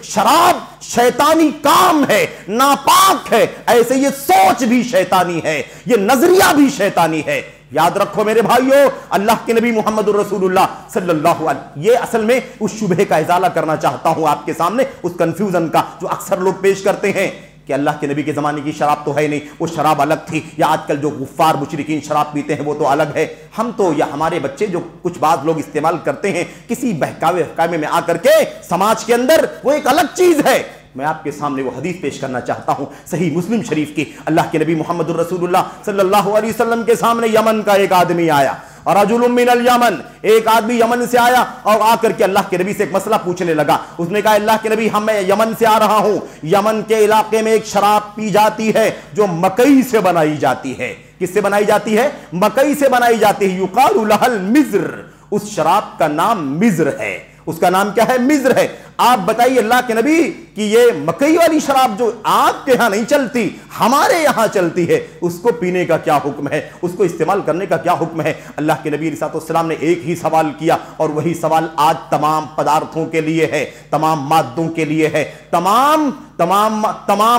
شراب شیطانی کام ہے، ناپاک ہے، ایسے یہ سوچ بھی شیطانی ہے، یہ نظریہ بھی شیطانی ہے۔ یاد رکھو میرے بھائیو، اللہ کے نبی محمد الرسول اللہ صلی اللہ علیہ وسلم، یہ اصل میں اس شبہ کا ازالہ کرنا چاہتا ہوں آپ کے سامنے، اس کنفیوژن کا جو اکثر لوگ پیش کرتے ہیں کہ اللہ کے نبی کے زمانے کی شراب تو ہے نہیں، وہ شراب الگ تھی، یا آج کل جو غفار مشرکین شراب پیتے ہیں وہ تو الگ ہے۔ ہم تو یا ہمارے بچے جو کچھ بعض لوگ استعمال کرتے ہیں کسی بہکاوے میں آ کر کے سماج کے اندر، وہ ایک الگ چیز ہے۔ میں آپ کے سامنے وہ حدیث پیش کرنا چاہتا ہوں صحیح مسلم شریف کی، اللہ کے نبی محمد الرسول اللہ صلی اللہ علیہ وسلم کے سامنے یمن کا ایک آدمی آیا، اور رجل من الیمن، ایک آدمی یمن سے آیا اور آ کر کے اللہ کے نبی سے ایک مسئلہ پوچھنے لگا۔ اس نے کہا اللہ کے نبی میں یمن سے آ رہا ہوں، یمن کے علاقے میں ایک شراب پی جاتی ہے جو مکئی سے بنائی جاتی ہے۔ کس سے بنائی جاتی ہے؟ مکئی سے بنائی جاتی ہے۔ یقال لها المزر، اس شراب کا نام مزر ہے۔ اس کا نام کیا ہے؟ مزر ہے۔ آپ بتائیے اللہ کے نبی کہ یہ مکئی والی شراب جو آپ کے ہاں نہیں چلتی ہمارے یہاں چلتی ہے، اس کو پینے کا کیا حکم ہے، اس کو استعمال کرنے کا کیا حکم ہے؟ اللہ کے نبی علیہ السلام نے ایک ہی سوال کیا، اور وہی سوال آج تمام پدارتھوں کے لیے ہے، تمام مادوں کے لیے ہے، تمام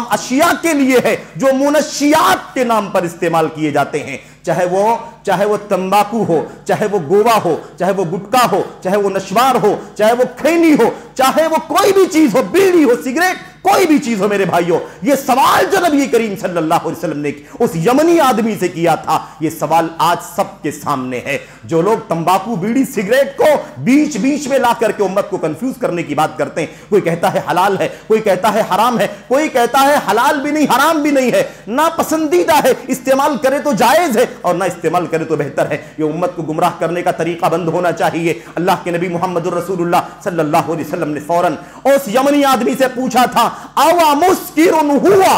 اشیاء کے لیے ہے جو منشیات کے نام پر استعمال کیے جاتے ہیں، چاہے وہ تمباکو ہو، چاہے وہ گووا ہو، چاہے وہ گٹکا ہو، چاہے وہ نشوار ہو، چاہے وہ کھینی ہو، چاہے وہ کوئی بھی چیز ہو، بیڑی ہو، سگریٹ، کوئی بھی چیز ہو میرے بھائیوں، یہ سوال جو نبی کریم صلی اللہ علیہ وسلم نے اس یمنی آدمی سے کیا تھا، یہ سوال آج سب کے سامنے ہے۔ جو لوگ تمباکو، بیڑی، سگریٹ کو بیچ میں لا کر کے امت کو کنفیوز کرنے کی بات کرتے ہیں، کوئی کہتا ہے حلال ہے، کوئی کہتا ہے حرام ہے، کوئی کہتا ہے حلال بھی نہیں حرام بھی نہیں ہے، نہ پسندیدہ ہے، استعمال کرے تو جائز ہے اور نہ استعمال کرے تو بہتر ہے۔ یہ امت کو گمراہ کرنے کا طریقہ بند ہونا چاہیے۔ اللہ کے نبی محمد الرسول اللہ صلی اللہ علیہ وسلم نے فوراً اس یمنی آدمی سے پوچھا تھا، اوا مسکرن ہوا،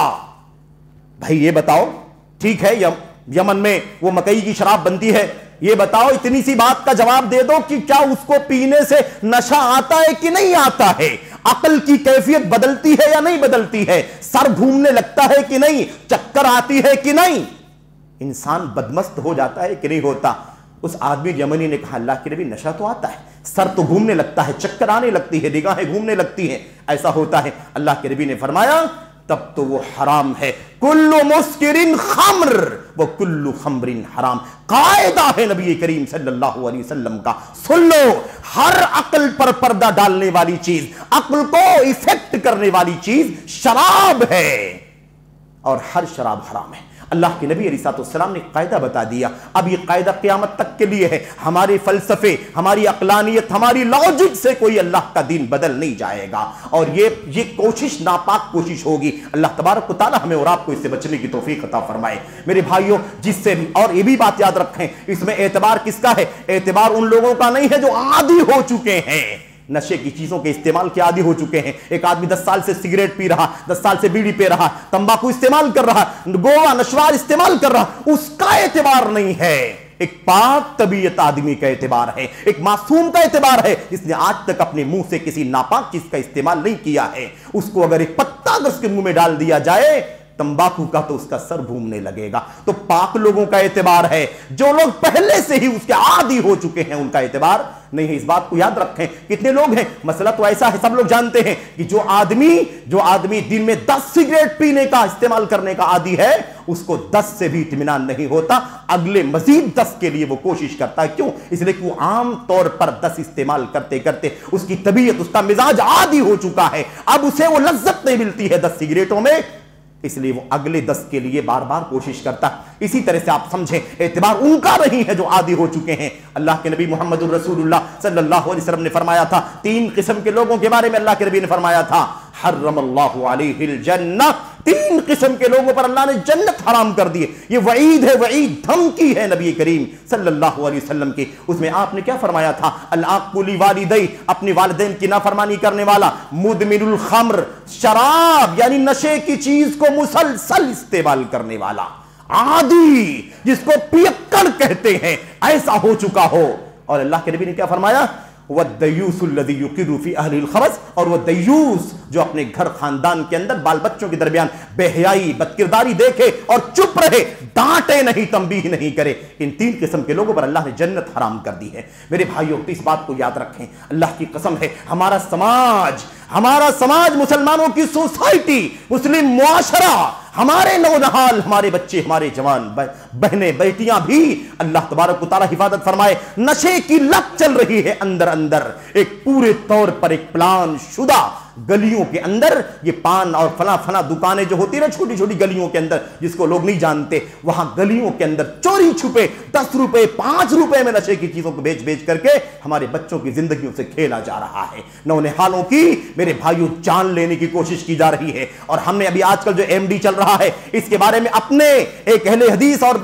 بھائی یہ بتاؤ، ٹھیک ہے یمن میں وہ مکئی کی شراب بنتی ہے، یہ بتاؤ اتنی سی بات کا جواب دے دو کہ کیا اس کو پینے سے نشہ آتا ہے کہ نہیں آتا ہے، عقل کی کیفیت بدلتی ہے یا نہیں بدلتی ہے، سر گھومنے لگتا ہے کہ نہیں، چکر آتی ہے کہ نہیں، انسان بدمست ہو جاتا ہے کہ نہیں ہوتا۔ اس آدمی یمنی نے کہا اللہ کے نبی نشہ تو آتا ہے، سر تو گھومنے لگتا ہے، چکر آنے لگتی ہے، نگاہیں گھومنے لگتی ہیں، ایسا ہوتا ہے۔ اللہ کے نبی نے فرمایا تب تو وہ حرام ہے، کل مسکرن خمر و کل خمر حرام، قاعدہ ہے نبی کریم صلی اللہ علیہ وسلم کا، سن لو، ہر عقل پر پردہ ڈالنے والی چیز، عقل کو افیکٹ کرنے والی چیز شراب ہے، اور ہر شراب حرام ہے۔ اللہ کے نبی علیہ السلام نے قاعدہ بتا دیا، اب یہ قاعدہ قیامت تک کے لیے ہے، ہمارے فلسفے، ہماری عقلانیت، ہماری لاجک سے کوئی اللہ کا دین بدل نہیں جائے گا، اور یہ کوشش ناپاک کوشش ہوگی۔ اللہ تبارک و تعالی ہمیں اور آپ کو اس سے بچنے کی توفیق عطا فرمائے۔ میرے بھائیوں، جس سے بھی، اور یہ بھی بات یاد رکھیں، اس میں اعتبار کس کا ہے؟ اعتبار ان لوگوں کا نہیں ہے جو عادی ہو چکے ہیں، نشے کی چیزوں کے استعمال کے عادی ہو چکے ہیں۔ ایک آدمی 10 سال سے سگریٹ پی رہا، 10 سال سے بیڑی پی رہا، تمباکو استعمال کر رہا، گوا نشوار استعمال کر رہا، اس کا اعتبار نہیں ہے۔ ایک پاک طبیعت آدمی کا اعتبار ہے، ایک معصوم کا اعتبار ہے، جس نے آج تک اپنے منہ سے کسی ناپاک چیز کا استعمال نہیں کیا ہے۔ اس کو اگر ایک پتا اگر اس کے منہ میں ڈال دیا جائے تمباکو کا تو اس کا سر گھومنے لگے گا۔ تو پاک لوگوں کا اعتبار ہے، جو لوگ پہلے سے ہی اس کے عادی ہو چکے ہیں ان کا اعتبار نہیں ہے۔ اس بات کو یاد رکھیں، کتنے لوگ ہیں، مسئلہ تو ایسا ہے، سب لوگ جانتے ہیں کہ جو آدمی دن میں 10 سگریٹ پینے کا استعمال کرنے کا عادی ہے، اس کو 10 سے بھی اطمینان نہیں ہوتا، اگلے مزید 10 کے لیے وہ کوشش کرتا ہے۔ کیوں؟ اس لیے کہ وہ عام طور پر 10 استعمال کرتے کرتے اس کی طبیعت، اس کا مزاج عادی ہو چکا ہے، اب اسے وہ لذت نہیں ملتی ہے 10 سگریٹوں میں، اس لیے وہ اگلے 10 کے لیے بار بار کوشش کرتا۔ اسی طرح سے آپ سمجھیں، اعتبار ان کا نہیں ہے جو عادی ہو چکے ہیں۔ اللہ کے نبی محمد الرسول اللہ صلی اللہ علیہ وسلم نے فرمایا تھا، 3 قسم کے لوگوں کے بارے میں اللہ کے نبی نے فرمایا تھا، حرم اللہ علیہ الجنہ 3 قسم کے لوگوں پر اللہ نے جنت حرام کر دی ہے. یہ وعید ہے، وعید دھمکی ہے نبی کریم صلی اللہ علیہ وسلم کی. اس میں آپ نے کیا فرمایا تھا؟ العاق لوالدی، اپنے والدین کی نافرمانی کرنے والا، مدمن الخمر، شراب یعنی نشے کی چیز کو مسلسل استعمال کرنے والا، عادی جس کو پیکڑ کہتے ہیں، ایسا ہو چکا ہو. اور اللہ کے نبی نے کیا فرمایا؟ وَالدَّيُّوسُ الَّذِي يُقِرُّ فِي أَهْلِ الْخَبَثِ، اور وہ دیوس جو اپنے گھر خاندان کے اندر بال بچوں کے درمیان بے حیائی بدکرداری دیکھے اور چپ رہے، ڈانٹے نہیں، تنبیہ نہیں کرے. ان 3 قسم کے لوگوں پر اللہ نے جنت حرام کر دی ہے. میرے بھائیوں اس بات کو یاد رکھیں، اللہ کی قسم ہے ہمارا سماج، مسلمانوں کی سوسائٹی، مسلم معاشرہ، ہمارے نونہال، ہمارے بچے، ہمارے جوان بہنیں بیٹیاں بھی، اللہ تبارک و تعالی حفاظت فرمائے، نشے کی لت چل رہی ہے اندر ایک پورے طور پر ایک پلان شدہ گلیوں کے اندر. یہ پان اور فلاں دکانیں جو ہوتی ہیں نا چھوٹی چھوٹی گلیوں کے اندر جس کو لوگ نہیں جانتے، وہاں گلیوں کے اندر چوری چھپے 10 روپے 5 روپے میں نشے کی چیزوں کو بیچ کر کے ہمارے بچوں کی زندگیوں سے کھیلا جا رہا ہے. نونہالوں کی میرے بھائیوں جان لینے کی کوشش کی جا رہی ہے. اور ہم نے ابھی آج کل جو MD چل رہا ہے اس کے بارے میں اپنے ایک اہل حدیث اور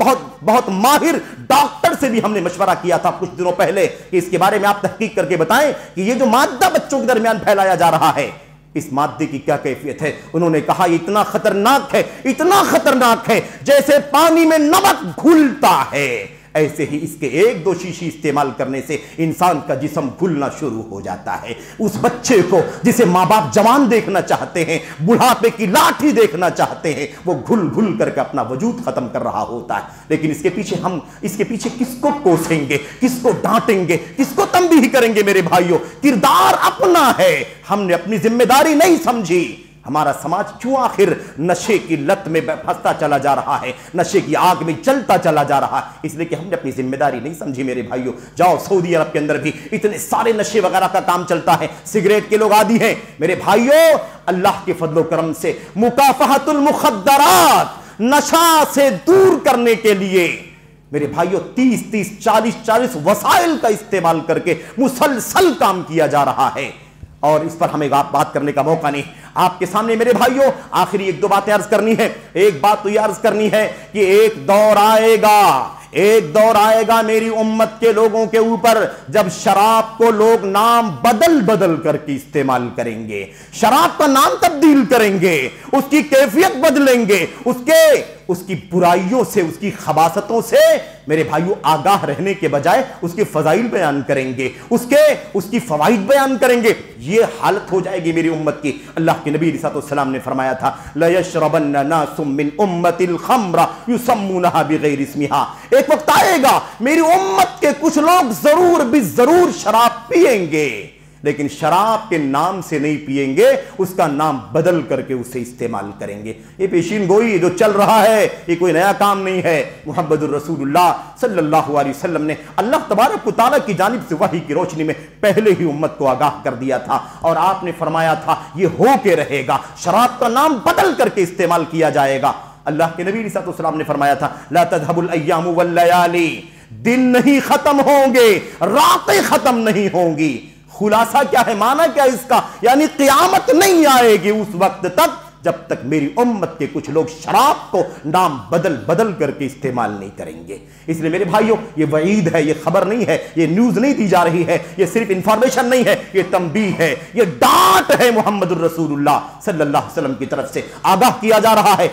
بہت ماہر ڈاکٹر سے بھی ہم نے مشورہ کیا تھا کچھ دنوں پہلے کہ اس کے بارے میں آپ تحقیق کر کے بتائیں کہ یہ جو مادہ بچوں کے درمیان پھیلایا جا رہا ہے اس مادے کی کیا کیفیت ہے. انہوں نے کہا یہ اتنا خطرناک ہے جیسے پانی میں نمک گھلتا ہے، ایسے ہی اس کے 1-2 شیشی استعمال کرنے سے انسان کا جسم گھلنا شروع ہو جاتا ہے. اس بچے کو جسے ماں باپ جوان دیکھنا چاہتے ہیں، بڑھاپے کی لاٹھی دیکھنا چاہتے ہیں، وہ گھل کر کے اپنا وجود ختم کر رہا ہوتا ہے. لیکن اس کے پیچھے کس کو کوسیں گے، کس کو ڈانٹیں گے، کس کو تنبیہ کریں گے؟ میرے بھائیوں کردار اپنا ہے، ہم نے اپنی ذمہ داری نہیں سمجھی. ہمارا سماج کیوں آخر نشے کی لت میں پھنستا چلا جا رہا ہے، نشے کی آگ میں چلتا چلا جا رہا ہے؟ اس لیے کہ ہم نے اپنی ذمہ داری نہیں سمجھی. میرے بھائیوں جاؤ سعودی عرب کے اندر بھی اتنے سارے نشے وغیرہ کا کام چلتا ہے، سگریٹ کے لوگ عادی ہیں. میرے بھائیوں اللہ کے فضل و کرم سے مکافحۃ المخدرات، نشہ سے دور کرنے کے لیے میرے بھائیوں 30 40 وسائل کا استعمال کر کے مسلسل کام کیا جا رہا ہے. اور اس پر ہمیں بات کرنے کا موقع نہیں. آپ کے سامنے میرے بھائیوں آخری 1-2 باتیں عرض کرنی ہے. ایک بات تو یہ عرض کرنی ہے کہ ایک دور آئے گا میری امت کے لوگوں کے اوپر جب شراب کو لوگ نام بدل کر کے استعمال کریں گے، شراب کا نام تبدیل کریں گے، اس کی کیفیت بدلیں گے، اس کی برائیوں سے، اس کی خباثتوں سے میرے بھائیوں آگاہ رہنے کے بجائے اس کے فضائل بیان کریں گے، اس کی فوائد بیان کریں گے. یہ حالت ہو جائے گی میری امت کی. اللہ کے نبی علیہ السلام نے فرمایا تھا لَيَشْرَبَنَّ نَاسٌ مِّنْ أُمَّةِ الْخَمْرَ يُسَمُّونَهَا بِغَيْرِ اسْمِهَا. ایک وقت آئے گا میری امت کے کچھ لوگ ضرور شراب پیئیں گے، لیکن شراب کے نام سے نہیں پیئیں گے، اس کا نام بدل کر کے اسے استعمال کریں گے. یہ پیشین گوئی جو چل رہا ہے یہ کوئی نیا کام نہیں ہے. محمد الرسول اللہ صلی اللہ علیہ وسلم نے اللہ تبارک و تعالیٰ کی جانب سے وحی کی روشنی میں پہلے ہی امت کو آگاہ کر دیا تھا، اور آپ نے فرمایا تھا یہ ہو کے رہے گا، شراب کا نام بدل کر کے استعمال کیا جائے گا. اللہ کے نبی علیہ السلام نے فرمایا تھا لا تذهب الايام والليالي، دن نہیں ختم ہوں گے، راتیں ختم نہیں ہوں گی. خلاصہ کیا ہے، معنی کیا اس کا؟ یعنی قیامت نہیں آئے گی اس وقت تک جب تک میری امت کے کچھ لوگ شراب کو نام بدل کر کے استعمال نہیں کریں گے. اس لیے میرے بھائیوں یہ وعید ہے، یہ خبر نہیں ہے، یہ نیوز نہیں دی جا رہی ہے، یہ صرف انفارمیشن نہیں ہے، یہ تنبیہ ہے، یہ ڈانٹ ہے. محمد الرسول اللہ صلی اللہ علیہ وسلم کی طرف سے آگاہ کیا جا رہا ہے.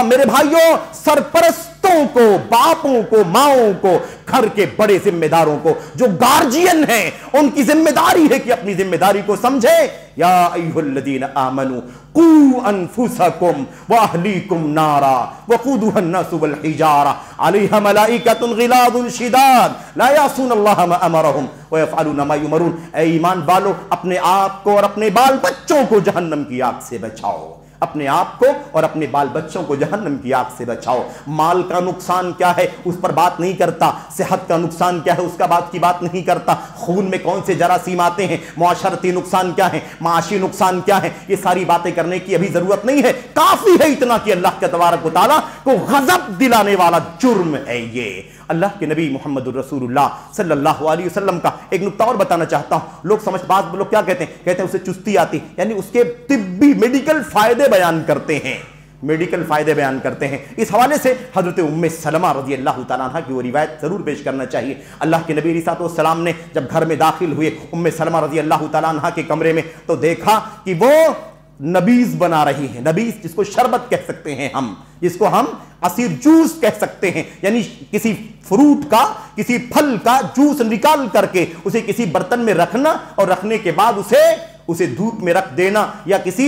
میرے بھائیوں سرپرستوں کو، باپوں کو، ماؤں کو، گھر کے بڑے ذمہ داروں کو جو گارجین ہیں ان کی ذمہ داری ہے کہ اپنی ذمہ داری کو سمجھے. یا ایھا الذین آمنوا قوا انفسکم واہلیکم نارا وقودها الناس والحجارہ علیہا ملائکۃ غلاظ شداد لا یعصون اللہ ما امرهم ویفعلون ما یؤمرون. اے ایمان والو اپنے آپ کو اور اپنے بال بچوں کو جہنم کی آگ سے بچاؤ، اپنے آپ کو اور اپنے بال بچوں کو جہنم کی آگ سے بچاؤ. مال کا نقصان کیا ہے اس پر بات نہیں کرتا، صحت کا نقصان کیا ہے اس کا بات نہیں کرتا، خون میں کون سے جراثیم آتے ہیں، معاشرتی نقصان کیا ہے، معاشی نقصان کیا ہے، یہ ساری باتیں کرنے کی ابھی ضرورت نہیں ہے. کافی ہے اتنا کہ اللہ کے تبارک و تعالیٰ کو غضب دلانے والا جرم ہے یہ. اللہ کے نبی محمد الرسول اللہ صلی اللہ علیہ وسلم کا ایک نکتہ اور بتانا چاہتا ہوں. بعض لوگ کیا کہتے ہیں اسے چستی آتی، یعنی اس کے طبی میڈیکل فائدے بیان کرتے ہیں. میڈیکل فائدے بیان کرتے ہیں۔ اس حوالے سے حضرت ام سلمہ رضی اللہ تعالیٰ عنہ کی وہ روایت ضرور پیش کرنا چاہیے۔ اللہ کے نبی علیہ الصلوۃ والسلام نے جب گھر میں داخل ہوئے ام سلمہ رضی اللہ تعالیٰ عنہ کے کمرے میں، تو دیکھا کہ وہ نبیز بنا رہی ہیں۔ نبیز جس کو شربت کہہ سکتے ہیں ہم، جس کو ہم عصیر جوس کہہ سکتے ہیں، یعنی کسی فروٹ کا، کسی پھل کا جوس نکال کر کے اسے کسی برتن میں رکھنا، اور رکھنے کے بعد اسے دھوپ میں رکھ دینا یا کسی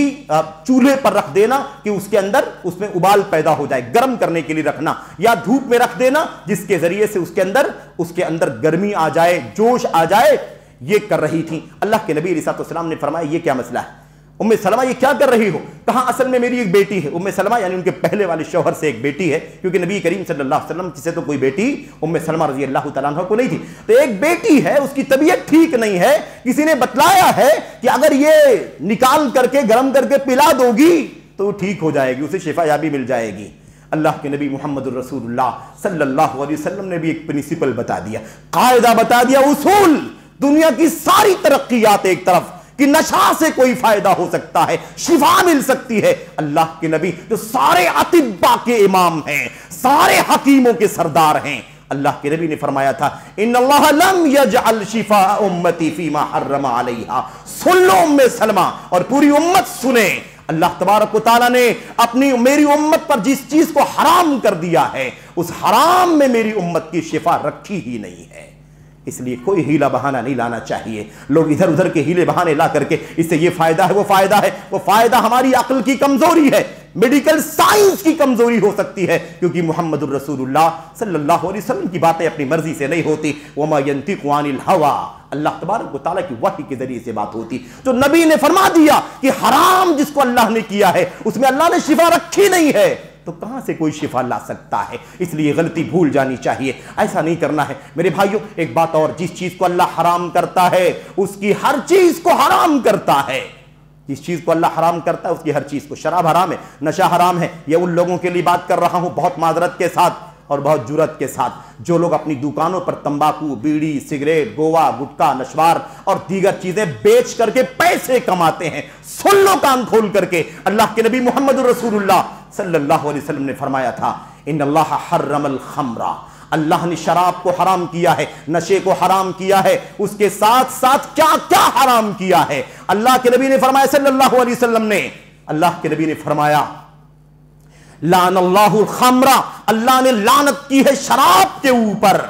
چولہے پر رکھ دینا کہ اس کے اندر اس میں ابال پیدا ہو جائے، گرم کرنے کے لیے رکھنا، یا دھوپ میں رکھ دینا جس کے ذریعے سے اس کے اندر گرمی آ جائے، جوش آ جائے، یہ کر رہی تھی۔ اللہ کے نبی علیہ الصلوۃ والسلام نے فرمایا یہ کیا مسئلہ ہے؟ ام سلمہ یہ کیا کر رہی ہو؟ کہا اصل میں میری ایک بیٹی ہے۔ ام سلمہ یعنی ان کے پہلے والے شوہر سے ایک بیٹی ہے، کیونکہ نبی کریم صلی اللہ علیہ وسلم سے تو کوئی بیٹی ام سلمہ رضی اللہ تعالیٰ عنہ کو نہیں تھی، تو ایک بیٹی ہے، اس کی طبیعت ٹھیک نہیں ہے، کسی نے بتلایا ہے کہ اگر یہ نکال کر کے گرم کر کے پلا دو گی تو وہ ٹھیک ہو جائے گی، اسے شفا یابی مل جائے گی۔ اللہ کے نبی محمد الرسول اللہ صلی اللہ علیہ وسلم نے بھی ایک پرنسپل بتا دیا، قاعدہ بتا دیا، اصول۔ دنیا کی ساری ترقیات ایک طرف کہ نشہ سے کوئی فائدہ ہو سکتا ہے، شفا مل سکتی ہے، اللہ کے نبی جو سارے اطباء کے امام ہیں، سارے حکیموں کے سردار ہیں، اللہ کے نبی نے فرمایا تھا ان اللہ لم یجعل شفاء امتی فیما حرم علیہا۔ سن لو ام سلمہ اور پوری امت سنیں، اللہ تبارک و تعالیٰ نے میری امت پر جس چیز کو حرام کر دیا ہے، اس حرام میں میری امت کی شفا رکھی ہی نہیں ہے۔ اس لیے کوئی ہیلا بہانہ نہیں لانا چاہیے۔ لوگ ادھر ادھر کے ہیلے بہانے لا کر کے اس سے یہ فائدہ ہے، وہ فائدہ ہے، وہ فائدہ ہماری عقل کی کمزوری ہے، میڈیکل سائنس کی کمزوری ہو سکتی ہے، کیونکہ محمد الرسول اللہ صلی اللہ علیہ وسلم کی باتیں اپنی مرضی سے نہیں ہوتی۔ وما ينطق عن الهوى، اللہ تبارک و تعالیٰ کی وحی کے ذریعے سے بات ہوتی۔ تو نبی نے فرما دیا کہ حرام جس کو اللہ نے کیا ہے اس میں اللہ نے شفا رکھی نہیں ہے، تو کہاں سے کوئی شفا لا سکتا ہے؟ اس لیے غلطی بھول جانی چاہیے، ایسا نہیں کرنا ہے میرے بھائیوں۔ ایک بات اور، جس چیز کو اللہ حرام کرتا ہے اس کی ہر چیز کو حرام کرتا ہے۔ جس چیز کو اللہ حرام کرتا ہے اس کی ہر چیز کو، شراب حرام ہے، نشہ حرام ہے، یہ ان لوگوں کے لیے بات کر رہا ہوں بہت معذرت کے ساتھ اور بہت جرات کے ساتھ، جو لوگ اپنی دکانوں پر تمباکو، بیڑی، سگریٹ، گوا، گٹکا، نشوار اور دیگر چیزیں بیچ کر کے پیسے کماتے ہیں۔ سن لو کان کھول کر کے، اللہ کے نبی محمد الرسول اللہ صلی اللہ علیہ وسلم نے فرمایا تھا ان اللہ حرم الخمر، اللہ نے شراب کو حرام کیا ہے، نشے کو حرام کیا ہے، اس کے ساتھ ساتھ کیا کیا حرام کیا ہے؟ اللہ کے نبی نے فرمایا صلی اللہ علیہ وسلم نے، اللہ کے نبی نے فرمایا لعن اللہ الخمر، اللہ نے لعنت کی ہے شراب کے اوپر،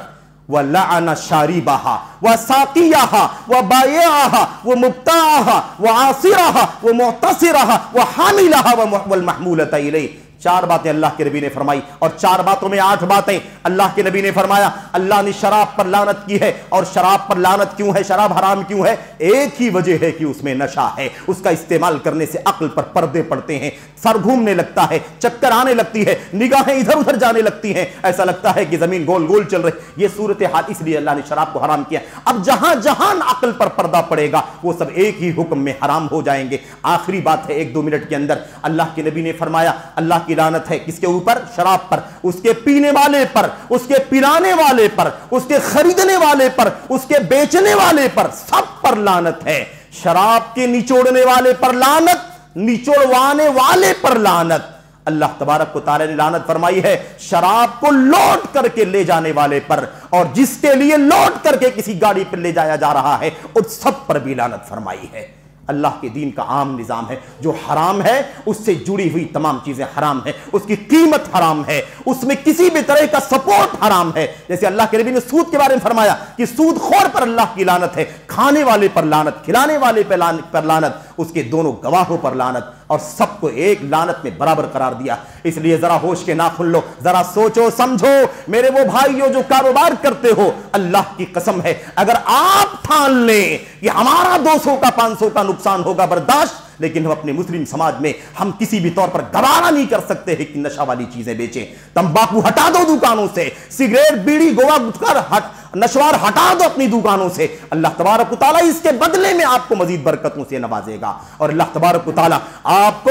وَلَعَنَ شَارِبَهَا وَسَاقِيَهَا وَبَائِعَهَا وَمُبْتَاعَهَا وَعَاصِرَهَا وَمُعْتَصِرَهَا وَحَامِلَهَا وَالْمَحْمُولَةَ إِلَيْهِ۔ چار باتیں اللہ کے نبی نے فرمائی، اور چار باتوں میں 8 باتیں اللہ کے نبی نے فرمایا۔ اللہ نے شراب پر لعنت کی ہے، اور شراب پر لعنت کیوں ہے، شراب حرام کیوں ہے؟ ایک ہی وجہ ہے کہ اس میں نشہ ہے، اس کا استعمال کرنے سے عقل پر پردے پڑتے ہیں، سر گھومنے لگتا ہے، چکر آنے لگتی ہے، نگاہیں ادھر ادھر جانے لگتی ہیں، ایسا لگتا ہے کہ زمین گول گول چل رہی۔ یہ صورتحال اس لیے اللہ نے شراب کو حرام کیا۔ اب جہاں جہاں عقل پر پردہ پڑے گا وہ سب ایک ہی حکم میں حرام ہو جائیں گے۔ آخری بات ہے 1-2 منٹ کے اندر، اللہ کے نبی نے فرمایا اللہ کی لعنت ہے کس کے اوپر؟ شراب پر، اس کے پینے والے پر، اس کے پلانے والے پر، اس کے خریدنے والے پر، اس کے بیچنے والے پر، سب پر لعنت ہے۔ شراب کے نچوڑنے والے پر لعنت، نچوڑوانے والے پر لعنت۔ اللہ تبارک و تعالی نے لعنت فرمائی ہے شراب کو لوٹ کر کے لے جانے والے پر، اور جس کے لیے لوٹ کر کے کسی گاڑی پر لے جایا جا رہا ہے ان سب پر بھی لعنت فرمائی ہے۔ اللہ کے دین کا عام نظام ہے، جو حرام ہے اس سے جڑی ہوئی تمام چیزیں حرام ہیں، اس کی قیمت حرام ہے، اس میں کسی بھی طرح کا سپورٹ حرام ہے۔ جیسے اللہ کے نبی نے سود کے بارے میں فرمایا کہ سود خور پر اللہ کی لعنت ہے، کھانے والے پر لعنت، کھلانے والے پر لعنت، اس کے دونوں گواہوں پر لعنت، اور سب کو ایک لعنت میں برابر قرار دیا۔ اس لیے ذرا ہوش کے ناخن لو، ذرا سوچو سمجھو میرے وہ بھائیو جو کاروبار کرتے ہو، اللہ کی قسم ہے اگر آپ ٹھان لیں کہ ہمارا 200 کا 500 کا نقصان ہوگا برداشت، لیکن ہم اپنے مسلم سماج میں ہم کسی بھی طور پر گوارا نہیں کر سکتے ہیں کہ نشہ والی چیزیں بیچیں۔ تمباکو ہٹا دو دکانوں سے، سگریٹ، بیڑی، گوا، گٹکا، نشوار ہٹا دو اپنی دکانوں سے، اللہ تبارک و تعالیٰ اس کے بدلے میں آپ کو مزید برکتوں سے نوازے گا، اور اللہ تبارک و تعالیٰ آپ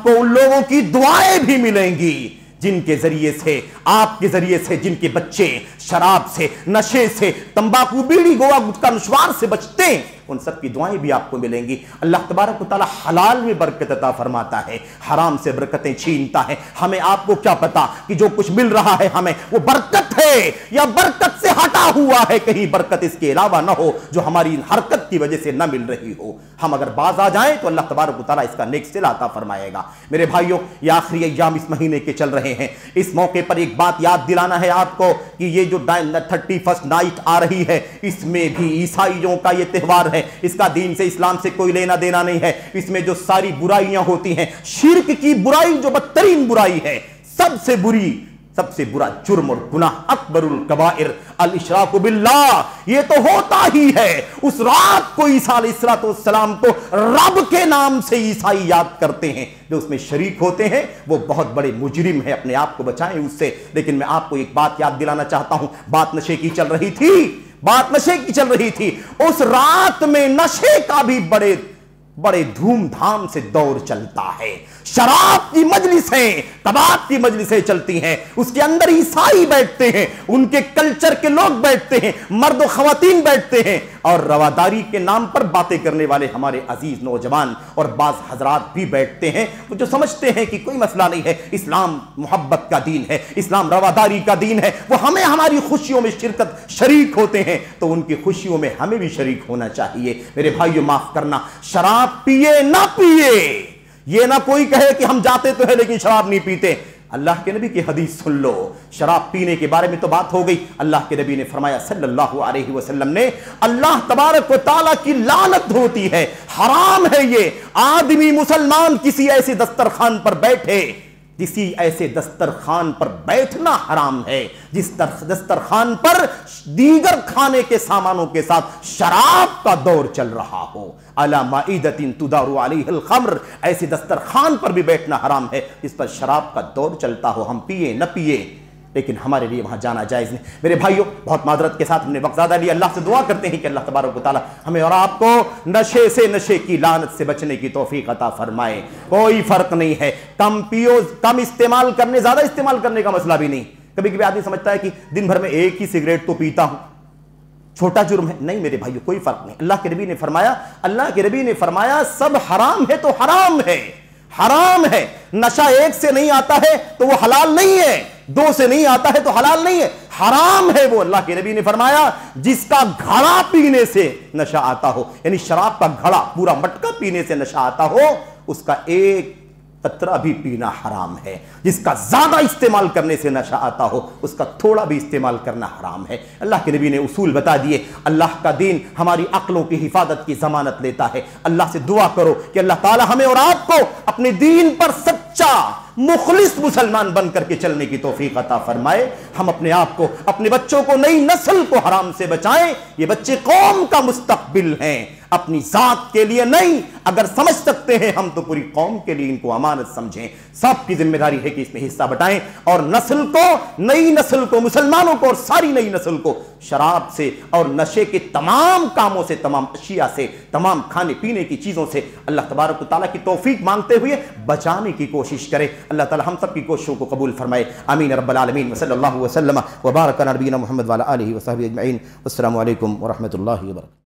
کو ان لوگوں کی دعائیں بھی ملیں گی جن کے ذریعے سے، آپ کے ذریعے سے جن کے بچے شراب سے، نشے سے، تمباکو، بیڑی، گوا، گٹکا، نشوار سے بچتے ہیں، ان سب کی دعائیں بھی آپ کو ملیں گی۔ اللہ تبارک و تعالی حلال میں برکت عطا فرماتا ہے، حرام سے برکتیں چھینتا ہے۔ ہمیں آپ کو کیا پتا کہ جو کچھ مل رہا ہے ہمیں وہ برکت ہے یا برکت سے ہٹا ہوا ہے، کہیں برکت اس کے علاوہ نہ ہو جو ہماری حرکت کی وجہ سے نہ مل رہی ہو۔ ہم اگر باز آ جائیں تو اللہ تبارک و تعالی اس کا نیک صلہ عطا فرمائے گا۔ میرے بھائیوں، یہ آخری ایام اس مہینے کے چل رہے ہیں، اس موقع پر ایک بات یاد دلانا ہے آپ کو کہ یہ جو 31 نائٹ آ رہی ہے، اس میں بھی عیسائیوں کا یہ تہوار ہے، اس کا دین سے، اسلام سے کوئی لینا دینا نہیں ہے۔ اس میں جو ساری برائیاں ہوتی ہیں، شرک کی برائی جو بدترین برائی ہے، سب سے برا جرم اور گناہ، اکبر الکبائر الاشراک باللہ، یہ تو ہوتا ہی ہے۔ اس رات کو عیسیٰ علیہ السلام کو رب کے نام سے عیسائی یاد کرتے ہیں، جو اس میں شریک ہوتے ہیں وہ بہت بڑے مجرم ہیں، اپنے آپ کو بچائیں اس سے۔ لیکن میں آپ کو ایک بات یاد دلانا چاہتا ہوں، بات نشے کی چل رہی تھی، اس رات میں نشے کا بھی بڑے دھوم دھام سے دور چلتا ہے۔ شراب کی مجلسیں، کباب کی مجلسیں چلتی ہیں، اس کے اندر عیسائی بیٹھتے ہیں، ان کے کلچر کے لوگ بیٹھتے ہیں، مرد و خواتین بیٹھتے ہیں، اور رواداری کے نام پر باتیں کرنے والے ہمارے عزیز نوجوان اور بعض حضرات بھی بیٹھتے ہیں، وہ جو سمجھتے ہیں کہ کوئی مسئلہ نہیں ہے، اسلام محبت کا دین ہے، اسلام رواداری کا دین ہے، وہ ہمیں ہماری خوشیوں میں شریک ہوتے ہیں، تو ان کی خوشیوں میں ہمیں بھی شریک ہونا چاہیے۔ میرے بھائیو، معاف کرنا، شراب پیے نہ پیے، یہ نہ کوئی کہے کہ ہم جاتے تو ہیں لیکن شراب نہیں پیتے۔ اللہ کے نبی کی حدیث سن لو، شراب پینے کے بارے میں تو بات ہو گئی۔ اللہ کے نبی نے فرمایا صلی اللہ علیہ وسلم نے، اللہ تبارک و تعالیٰ کی لعنت ہوتی ہے، حرام ہے یہ آدمی مسلمان کسی ایسے دسترخوان پر بیٹھے، کسی ایسے دسترخوان پر بیٹھنا حرام ہے جس دسترخوان پر دیگر کھانے کے سامانوں کے ساتھ شراب کا دور چل رہا ہو۔ علی مائدۃ تدار علیہ الخمر، ایسے دسترخوان پر بھی بیٹھنا حرام ہے جس پر شراب کا دور چلتا ہو، ہم پیے نہ پیے لیکن ہمارے لیے وہاں جانا جائز نہیں۔ میرے بھائیوں، بہت معذرت کے ساتھ ہم نے وقت زیادہ لیا، اللہ سے دعا کرتے ہیں کہ اللہ تبارک و تعالی ہمیں اور آپ کو نشے کی لعنت سے بچنے کی توفیق عطا فرمائے۔ کوئی فرق نہیں ہے، کم پیو، کم استعمال کرنے، زیادہ استعمال کرنے کا مسئلہ بھی نہیں۔ کبھی کبھی آدمی سمجھتا ہے کہ دن بھر میں ایک ہی سگریٹ تو پیتا ہوں، چھوٹا جرم ہے۔ نہیں میرے بھائیوں، کوئی فرق نہیں۔ اللہ کے نبی نے فرمایا سب حرام ہے تو حرام ہے۔ نشہ ایک سے نہیں آتا ہے تو وہ حلال نہیں ہے، دو سے نہیں آتا ہے تو حلال نہیں ہے، حرام ہے وہ۔ اللہ کے نبی نے فرمایا جس کا گھڑا پینے سے نشہ آتا ہو، یعنی شراب کا گھڑا، پورا مٹکا پینے سے نشہ آتا ہو، اس کا ایک قطرہ بھی پینا حرام ہے۔ جس کا زیادہ استعمال کرنے سے نشہ آتا ہو، اس کا تھوڑا بھی استعمال کرنا حرام ہے۔ اللہ کے نبی نے اصول بتا دیے۔ اللہ کا دین ہماری عقلوں کی حفاظت کی ضمانت لیتا ہے۔ اللہ سے دعا کرو کہ اللہ تعالی ہمیں اور آپ کو اپنے دین پر سچا مخلص مسلمان بن کر کے چلنے کی توفیق عطا فرمائے۔ ہم اپنے آپ کو، اپنے بچوں کو، نئی نسل کو حرام سے بچائیں۔ یہ بچے قوم کا مستقبل ہیں، اپنی ذات کے لیے نہیں۔ اگر سمجھ سکتے ہیں ہم تو پوری قوم کے لیے ان کو امانت سمجھیں۔ سب کی ذمہ داری ہے کہ اس میں حصہ بٹائیں اور نسل کو، نئی نسل کو، مسلمانوں کو اور ساری نئی نسل کو شراب سے اور نشے کے تمام کاموں سے، تمام اشیاء سے، تمام کھانے پینے کی چیزوں سے اللہ تبارک و تعالیٰ کی توفیق مانگتے ہوئے بچانے کی کوشش کرے۔ اللہ تعالی ہم سب کی کوششوں کو قبول فرمائے، آمین رب العالمین۔ وصلی اللہ وسلم وبارک علی نبینا محمد وعلی آلہ وصحبہ اجمعین۔ السلام علیکم ورحمۃ اللہ وبرکاتہ۔